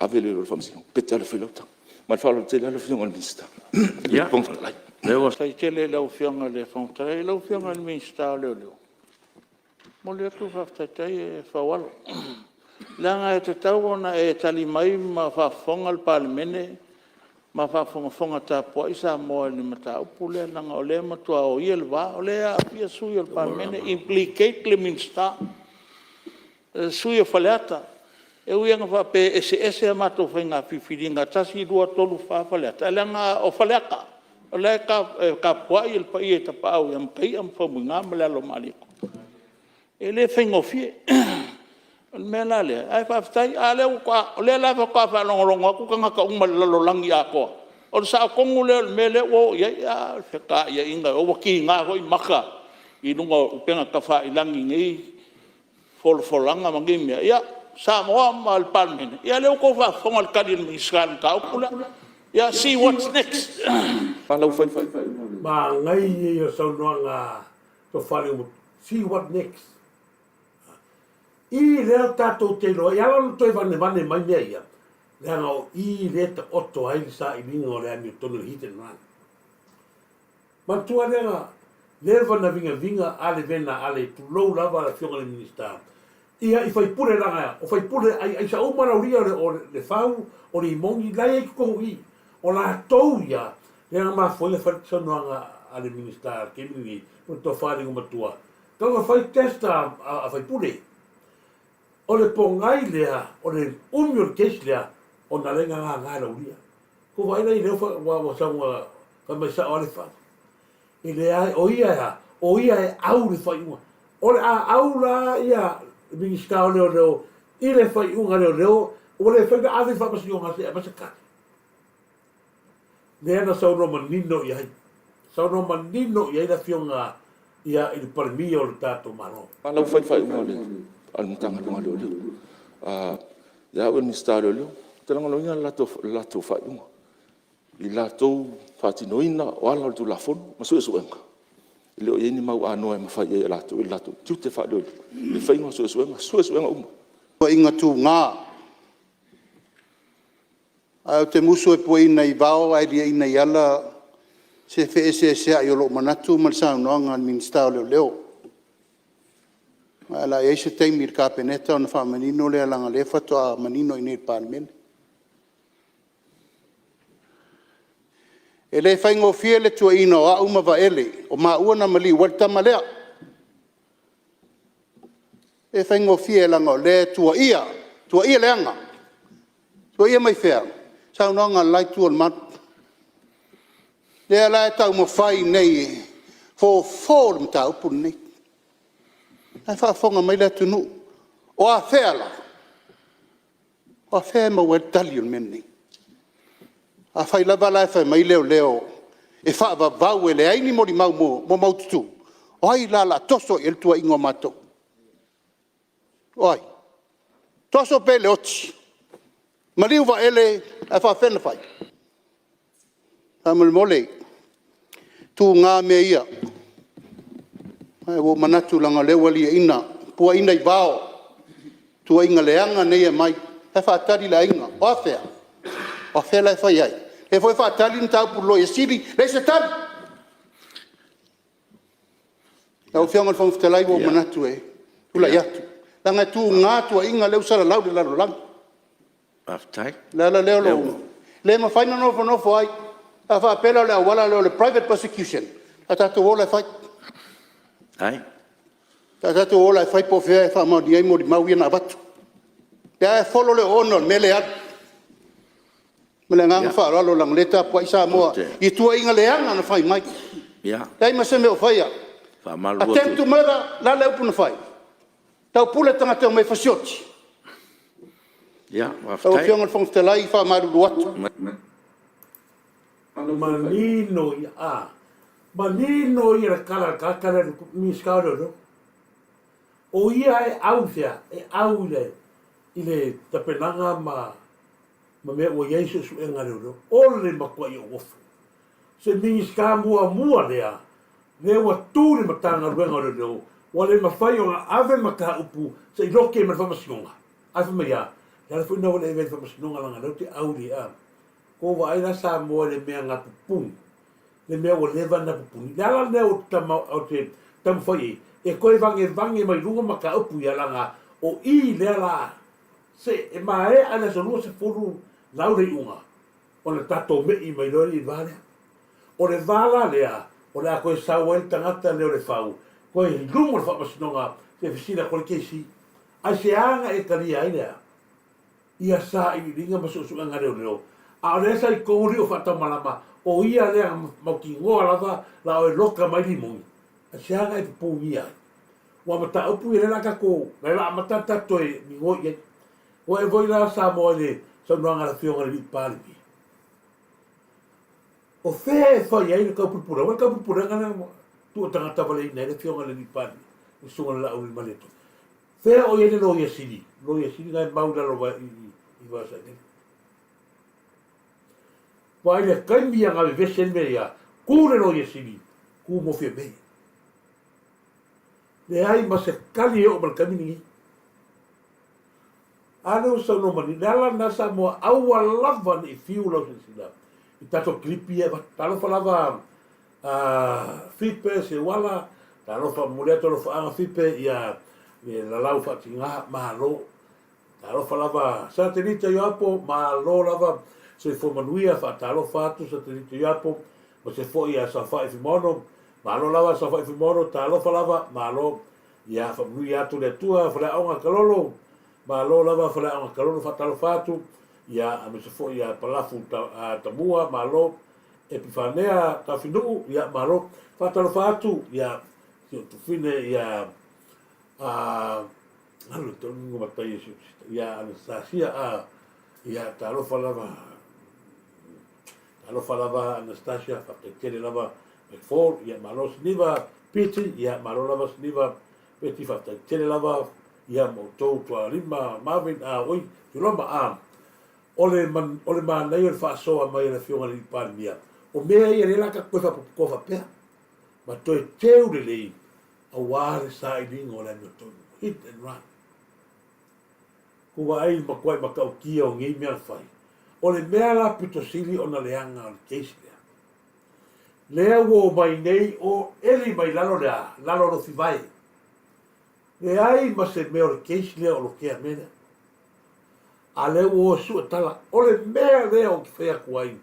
avel le fam sino peta le filota mal fa le tel le fion al mista ya pon lai le was sai tele le fion le fontre le fion al mista le mo le tu fa tai fa walo langa e te tau na e tali mai ma fa fonga al palmene ma fa fonga ta po isa mo ni mata upule langa ole matua o il va ole a pia sui il palmene implicate le minsta sui falata e uianga fa pe ese mato fenga fifilinga tasi dua tolu fa falata langa o falaka ole ka po il pa i ta pa o am kai am fa bunga mala maliko ele fengo fie mena le ai fa tai ale ko le la fa longo ku ka ka uma lo langi ako o sa ko ngule mele o ya feka ya inga o ki nga ho maka I lungo penga ka fa ilangi ngi folanga mangi ya sa mo mal palmen ya le ko fa fongal kadin miskan ka pula ya see what's next palau fai ma ngai yo so no nga to fale see what next I leo tātou te loa, I ala toi vane mai mea ia. Lea ngau, I lea te oto ai sa I vinga o lea mi tonu hit and run. Mantua lea, lea vana vinga ale vena ale tu lou lava la fionga le minister. Ia I fai pure langa, o fai pure, ai sa umara uria o le fau, o le imongi, lai e kukongu I. O la tau ia, lea nga maa foi le fai tsanuanga ale minister, kemini, o to whare umatua. Tau fai testa a fai pure. O le pongai lea, o le umio kes lea, o na lenga ngā rauria. Ko waina I leo wa saunga ka mai sa o le wha. I lea, o ia e au le whai unga. O le au la ia, minista o leo, I le whai unga leo, o le whai ka ave whapasi o ngase, a masa kati. Lea na sauno manino I hai. Sauno manino I hai la fionga ia I le parmi o le tātou maro. palau fai unga le al mutanga lunga leo ya wen mistaro leo tanga lunga lato fai unga I lato fatinoina o ala tu lafon ma suenga leo ye ni mau ano e ma fai e lato tute fa leo le fai ngo suenga Wa inga tu ngā. Au te musu e poina I vao ai ria ina iala se fe se ai lo manatu mal sa no nga minister leo. Ala e se te mir ka peneta na fa manino le langa le fato a manino I nei parmen. Ele fai ngo fiele tu ino a uma va ele o ma una mali warta malea. e whaingo fie langa le tua ia leanga. Tua ia mai whea. Sau nonga lai tua mat. Lea lai tau mo whai nei fo fōr mta upu nei. Ai whaafonga mai le tunu. O a whea la. O a whea ma ue talion men nei. A whai lava lai whai mai leo. E whaava vau e le aini mori mau mo maututu. O ai la toso e le tua ingo matou. Oi. Toso pe le oti. Mariu va ele a fa fena fai. Amul mole. Tu ngā me ia. Ai wo manatu langa le wali ina. Pua ina I vao. Tu inga leanga nei mai. E fa tari la inga. O fea. O fea la fai ai. E foi fa tali nta pulo e siri. Le se tali. Au fianga fong ftelai wo manatu e. Ula yatu. Langa tu ngā tua inga leu sara lau de laro lang. Aftai. La leo lo. Le ma faina no fo ai. A fa pela le wala le private prosecution. Ata to wola fai. Ai. Ata to wola fai po fe fa ma di ai mo di mau ia na batu. Ya follow le honor mele at. Mele ngang fa lo lang leta po isa mo. I tua inga le anga na fai mai. Ya. Dai ma se me o fai ya. Fa mal. Attempt to murder la le pu na fai. Tau pule tanga te o me fasioti. Ya, Tau fianga fong te lai wha maru watu. Manino I a. Manino I ra kala mi skaudo no. O ia e au fea, e au le. I le tapenanga ma me o Yesu su engare no. Ole makua I o wofu. Se mi ska mua lea. Le wa tūri matanga ruenga no. Wale mawhai o ngā awe maka upu sa I roke me whamasinonga. Awe mai a. Yara fwina wale e me whamasinonga langa rau te auri a. Ko wa aina sa moa le mea ngā pupuni. Le mea o lewa na pupuni. Le ala lea o te tamwhai e koe vange mai runga maka upu I alanga o I le ala. Se e mae ana sa lua se furu laurei unga. O le tato mei mai lori I vale. O le vala lea. O le a koe sawa I tangata leo le whau. Koe lungo le whamasinonga te whisina kore keisi. Ai se anga e karia ai lea. Ia sa I ringa masusunga ngareo leo. A o resa I kouri o whata malama. O ia lea mauki ngoa lava la o e loka mai li mungi. Ai se anga e pupungi ai. Wa mata upu I lela kako. Nai la mata tato e mi ngoi e. O e voi la sa moa le sa nuanga la fionga le pali pi. O fe e whai ai le kaupupura. Wa kaupupura ngana moa. Tu tangata wale ina le fionga le nipani. O sunga la uri maleto. Fea o yene lo yasini. Lo yasini ngai maula lo I wasa ne. Wa ile kaimi ya ngawe vesen me ya. Kure lo yasini. Ku mo fia me. Le ai ma se kali o mal kamini. Ano sa no mani. Nala nasa mo awa lava ni fiu lo sila. I tato klipi e talo falava fipe se wala talo fa muleto lo fa fipe ia la lau fa tinga malo talo fa lava satellite yo apo malo lava se fo manuia fa talo fa tu satellite yo apo ma se fo ia sa fa mono malo lava sa fa mono talo fa lava malo ia fa manuia tu le tua fa la onga kalolo malo lava fa la onga kalolo fa talo fa tu ia a me se fo ia palafu tamua malo Epifania ka finu ia malo fatalo fatu ia tu fine ia alo to ngo matai ia Anastasia ia talo falava Anastasia fatetele lava for ia malo sniva piti ia malo lava sniva piti fatetele lava ia moto to lima Marvin oi tuloma ole man nei fa so mai le fionga li palmia o mea ia le laka koe fa pea. Ma toi teu le lei a wāre siding o le no hit and run. Kua ai makuai makau kia o ngei mea whai. O le mea la pitosili o na leanga o le keisi lea. Lea wo mai nei o eli mai lalo ro whiwai. Le ai ma se mea o le keisi lea o lo kea mena. A le wo sua tala. O le mea lea o ki whea kuai.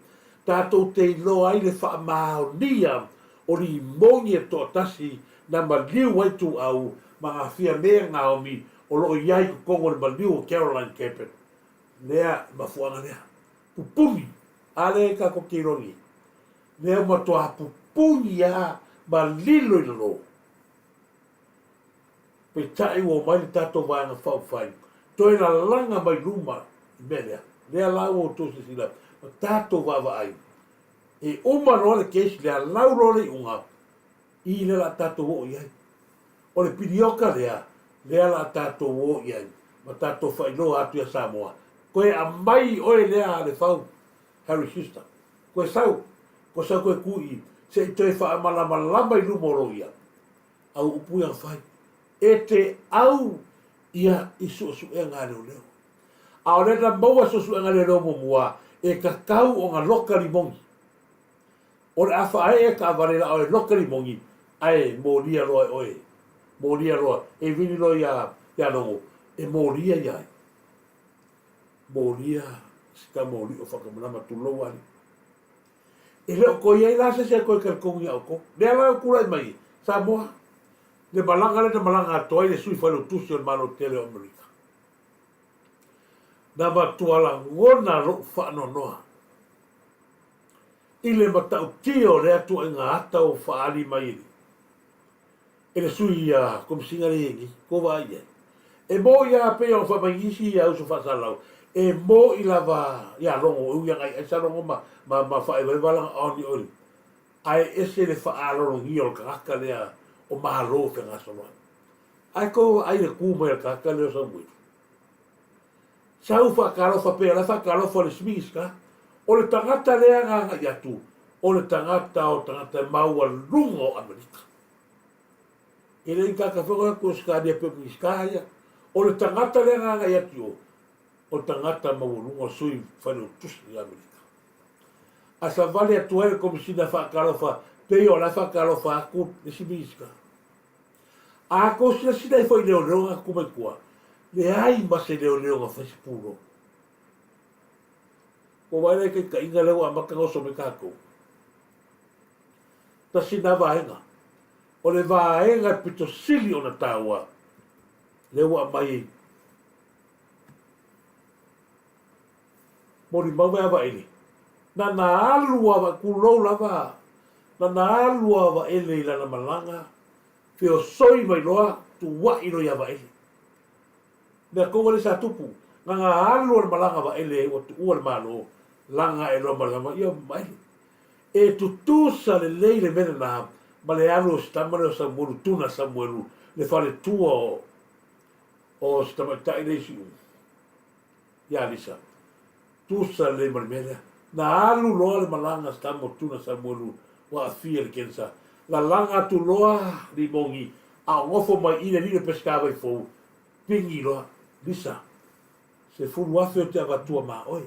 Tātou te ilo ai le wha mao nia o li mongi e tō tasi na ma liu ai tu au ma a fia mea ngā omi o lo iai ko kongo le maliu o Caroline Campbell. Lea mafuanga lea. Pupuni. Ale ka ko kironi. Lea matoa pupuni ya malilo i lo. Pe tai o mai tato vanga fau fai. Toi la langa mai luma. Melea. Lea lau o tosi sila. Tato vava ai. E uma role kesi lea lau role unga. I le la tato o iai. O le pirioka lea. Lea la tato o iai. Ma tato fai lo atu ya Samoa. Koe a mai oe lea le fau. Harry Sister. Koe sau. Koe sau koe kui. Se i toi wha malama i lumoro ia. Au upu yang fai. E te au ia i su e ngā leo leo. A o rena maua su e ngā leo mo mua. E ka kau o ngā loka limongi. O le awha ae e ka awarela o e loka limongi. Ae mō lia roa oe. Mō lia roa. E vini roa ia nongo. E mō lia iai. Mō lia. Sika mō lia o whakamanama tu lau ani. E leo ko iai la se koe kalkongi au ko. Lea lau kura i mai. Samoa. Le malanga le malanga atoai le sui whanu tusi o mano tele o Amerika. Na matuala ngona ro whano noa. I le matau tio le atu e ngā ata o whaali mai ni. E le sui komisinga le yengi. Ko wa ia. E mo ia pe o whamangisi ia usu whasalau. E mo i lava ia rongo. Ui angai e sa rongo ma whae walanga aoni ori. Ai ese le whaarorongi o kakaka lea o mahalo ke ngā sonoa. Ai ko ai le kūma e kakaka leo sa mui. Sau whakarofa pēr, la whakarofa le smiska. O le tangata lea ngā iatu. O le tangata maua lunga o Amerika. E le kaka whakara ko skadia pe miska ia. O le tangata lea ngā iatu. O tangata maua lunga sui whanu tusi i Amerika. Asa vale atu ele komisina whakarofa peo la whakarofa aku le simiska. A ko sina i foi leo nga kuma kua. Le ai ma se leo nga whaisipuro. Ko waile ke ka inga leo a makangoso me kako. Ta sina vaenga. O le vaenga pito sili o na taua. Leo a mai. Mori mawe ava ele. Na alua wa kulou lava. Na alua wa ele ila na malanga. Fio soi mai loa tu wa ino ya va ele. Na kongo le sa tupu. Nga alua na malanga va ele o tu ua malo. Langa e loa malanga ia mai. E tu tusa le leile mene na ma le alu stamare o Samuelu tuna Samuelu. Le fale tua o stamatai leisi. Ya lisa. Tusa le mene. Na alu loa le malanga stamo tuna Samuelu wa afia le kensa. La langa tu loa li mongi a ngofo mai ina ni le pescava i fou. Pingi loa, lisa. Se fulu afe o te avatua ma oi.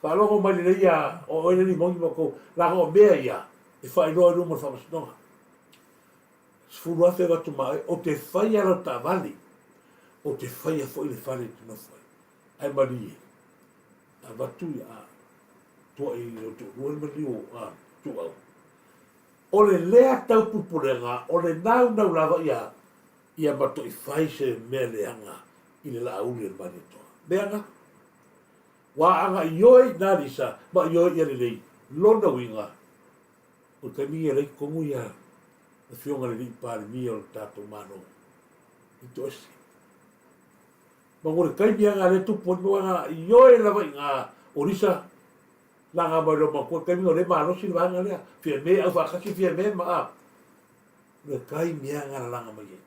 Whalongo mai le ia o oile li mongi mako langa o mea ia. E whai loa rumo le whamasinoga. Se fulu afe avatu ma oi. O te whai alo ta vali. O te whai a fo le whale tu no whai. Ai mani e. Avatu ia. Tua i o tu. Ruel mani o tu au. O le lea tau pupurenga, o le nau lava ia mato i whaise mea leanga i le la auli e mani toa. Leanga? Wa anga i oi nārisa, ma i oi ia lei, lona winga, o te mia lei kongu ia, na fionga le li pāle mia o le tātou mano, i to esi. Ma ngore kai mianga le tupu, i oi lava i ngā orisa, langa mai lo ma ko kai mi le malo si va ngale fie me au fa kasi fie me ma le kai mi anga langa mai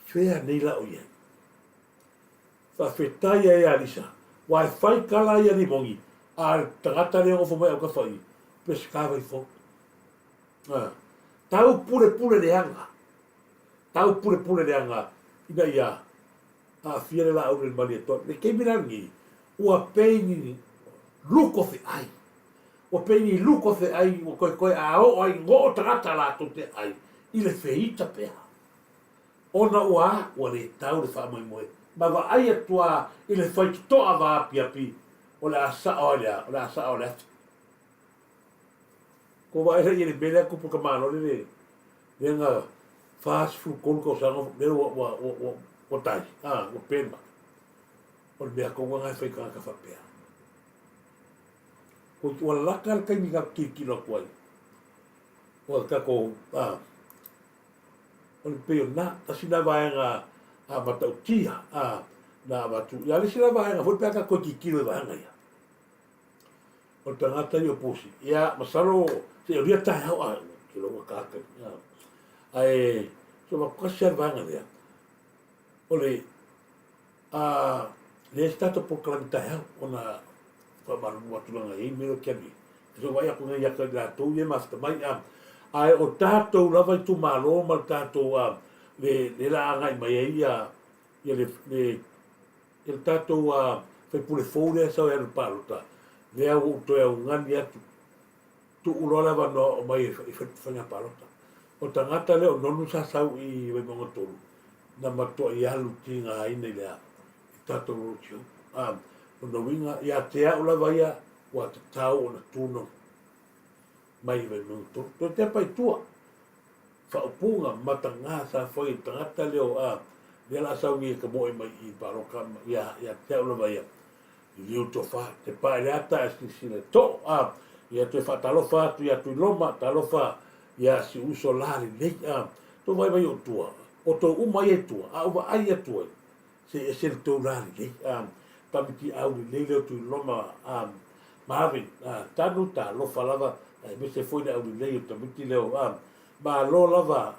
fie nei la oye fa fetai e alisa wa fai kala ia ni mongi a tangata le ngofo mai au ka fai pescava i fo tau pure de anga tau pure de anga ina ia a fie la au le mali to le ke mirangi ua peini luko fe ai. O peni luko fe ai o koe a o ai ngo tangata la to te ai. I le feita pea. Ona ua le tau le wha mai moe. Ma wa ai atua i le whai toa wa api api o le asa o le ati. Ko wa ere i le mele kupu ka malo le nga fast food ko sa ngā o tai, o pēma. O le mea konga ngai whai ka whapea. Ko ki wala laka al kai mi ka kilo kuai. O ka ko, o le peo na, tasina vaenga matau tia, na watu, ia le sila vaenga, hoi pēka ko ki kilo vaenga ia. O te ngata i o posi. Ia, masaro, se o ria tai hau kilo wa kaka. Ai, so makasi ar vaenga lea. O le, le stata po kalamitai hau, ona whamaru watulanga i mero kiami. So vai ako ngai yaka la tau ye mafta mai ai o tātou lava i tu malo mal tātou le la ngai mai ia le tātou fai pule fōle sa e palota. Le au to e ngani atu tu ulola va no mai i fanga palota. O tangata le o nonu sa sau i we monga tolu. Na mato i alu tinga ine le tātou rocio. O no winga ia te au lava ia wa te tau o na tuno mai vai muito. To te pai tua. Fa upunga mata ngā sa foi tangata leo le la sau ngi ka moi mai i paroka ia te au lava ia. Liu to fa te pai le ata esti sile to ia te fa talofa tu ia tu loma talofa ia si uso lari le to vai vai o tua. O to uma ia tua. Uva ai ia tua. Se se to lari le tamiti au le le tu loma Marvin, tanu ta lo falava, me se foi au le to miti leo ma lo lava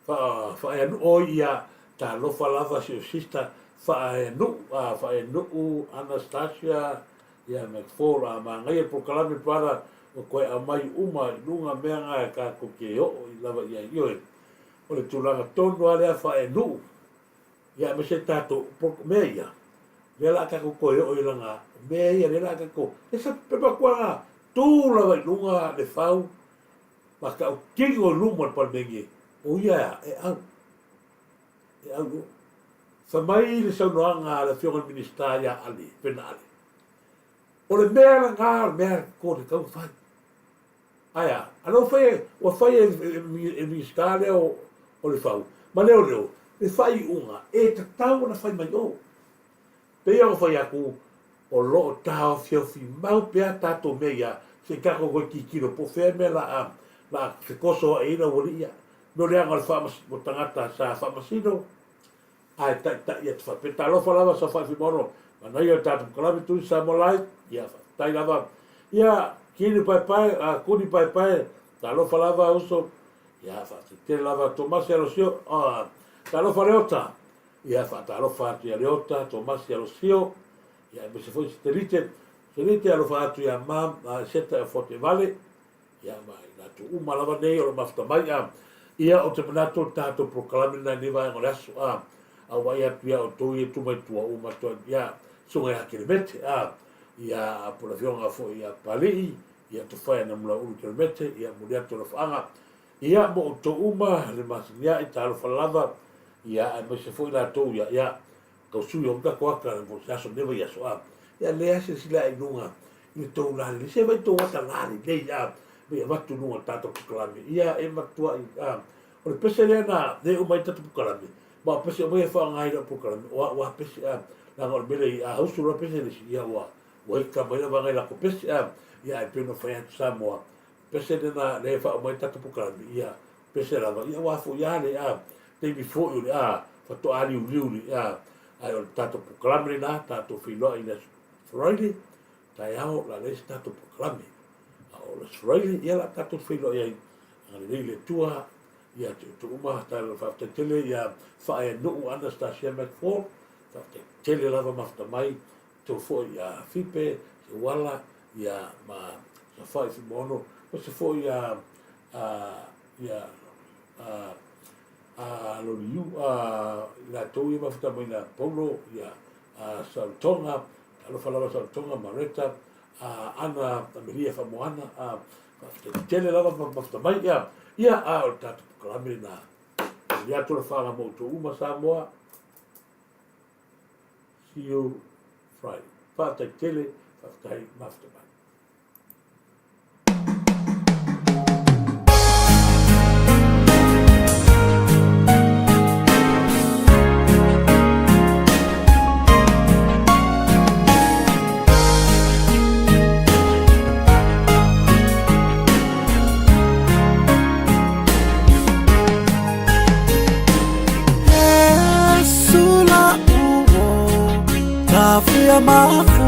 fa en oia ta lo falava si sista fa nu Anastasia ia me fora ma ngai proclame para o koe a mai uma lunga mea ngai ka ko ke o i lava ia io o le tulanga tono ale fa nu ia me se tato meia vela ka ko koe o i langa meia vela ka ko esa pepa kwa tu lava lunga le fau ma ka o kingo luma pa mengi o ia au sa mai le sa noanga le fiona ministeria ali penale o le mea ngā mea ko te kau fai aia alo fai o fai e ministeria o le fau ma leo le fai unga e te tau na fai mai o pea o fai aku o lo tau fiofi mau pea tato mea se kako koe ki kilo po fea mea la se koso a ina wali ia no le anga le whamas mo tangata sa whamasino ai ta ia te whape ta lofa lava sa whai whimono ma nai o tātu kalami tui sa mo lai ia tai lava ia kini kuni pai ta lofa lava uso ia whati te lava Tomasi Alosio ta lofa reota ia ta lofa atu ia reota Tomasi Alosio ia me se foi se telite alofa atu ia mam seta e Forte Vale ia mai natu uma lava nei o mafta mai ia o te manato tātu proklami na niwa e ngore aso au vai atu ia o tui e tumai tua uma toa ia sunga ia kilometre ia pula fionga fo ia palii ia tu whai na mula uru kilometre ia muri atu na whaanga ia mo o to uma le masinia i talo falava ia e se foi la to ia kausui o mtako waka na mo saso newa ia soa ia lea se sila i nunga i to lani se vai to wata lani nei ia watu nunga tato pukalami ia e matua i o le pese lea na ne umai tato pukalami ma pese o mai wha ngai na pukalami wa pese na ngol mele i hausu la pese le si ia wa i ka mai na wangai la ko pese ia e peno whai atu Samoa pese le na le wha o mai tato pukalami ia pese lava ia wafo ia le teimi fo i le whato ali uliuli ai o tato pukalami na tato whiloa i le Friday tai ao la le tato pukalami o le Friday ia la tato whiloa i ai le tua ia tu uma ta le fafte tele ia fa e no Anastasia McFall fafte tele lava mafta mai to fo ia fipe se wala ia ma sa fa fi mono o se fo ia lo liu la to ia mafta mai na polo ia sa tonga alo falava sa tonga mareta ana Maria Famoana fafte tele lava mafta mai ia o tatu kalame na ia tu la fanga mo tu uma Samoa see you Friday fata tele fata mafta mai ya mafuta,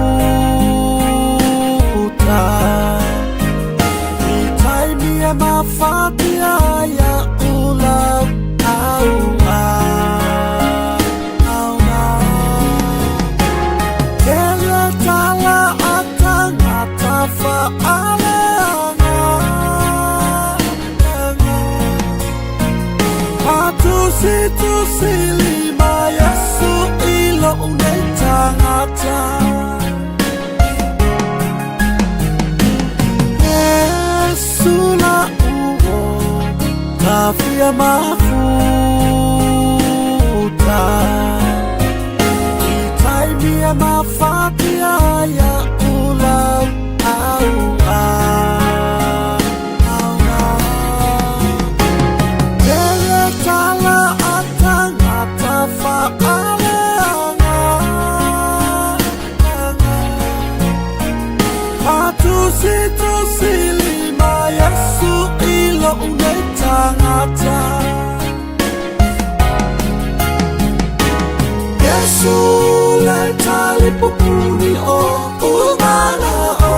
itaimi ya mafatia ya ulau aua. Kele tala atangata fa'aleanga, patusi lima Yesu ilo unetangata. Yesu la uo tafia mafuta, itaimi ya mafatia ya ulau aua. Kele tala atangata fa'aleanga, patusi lima Yesu ilo unetangata. Yesu leta lipupuni o umana o.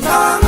Time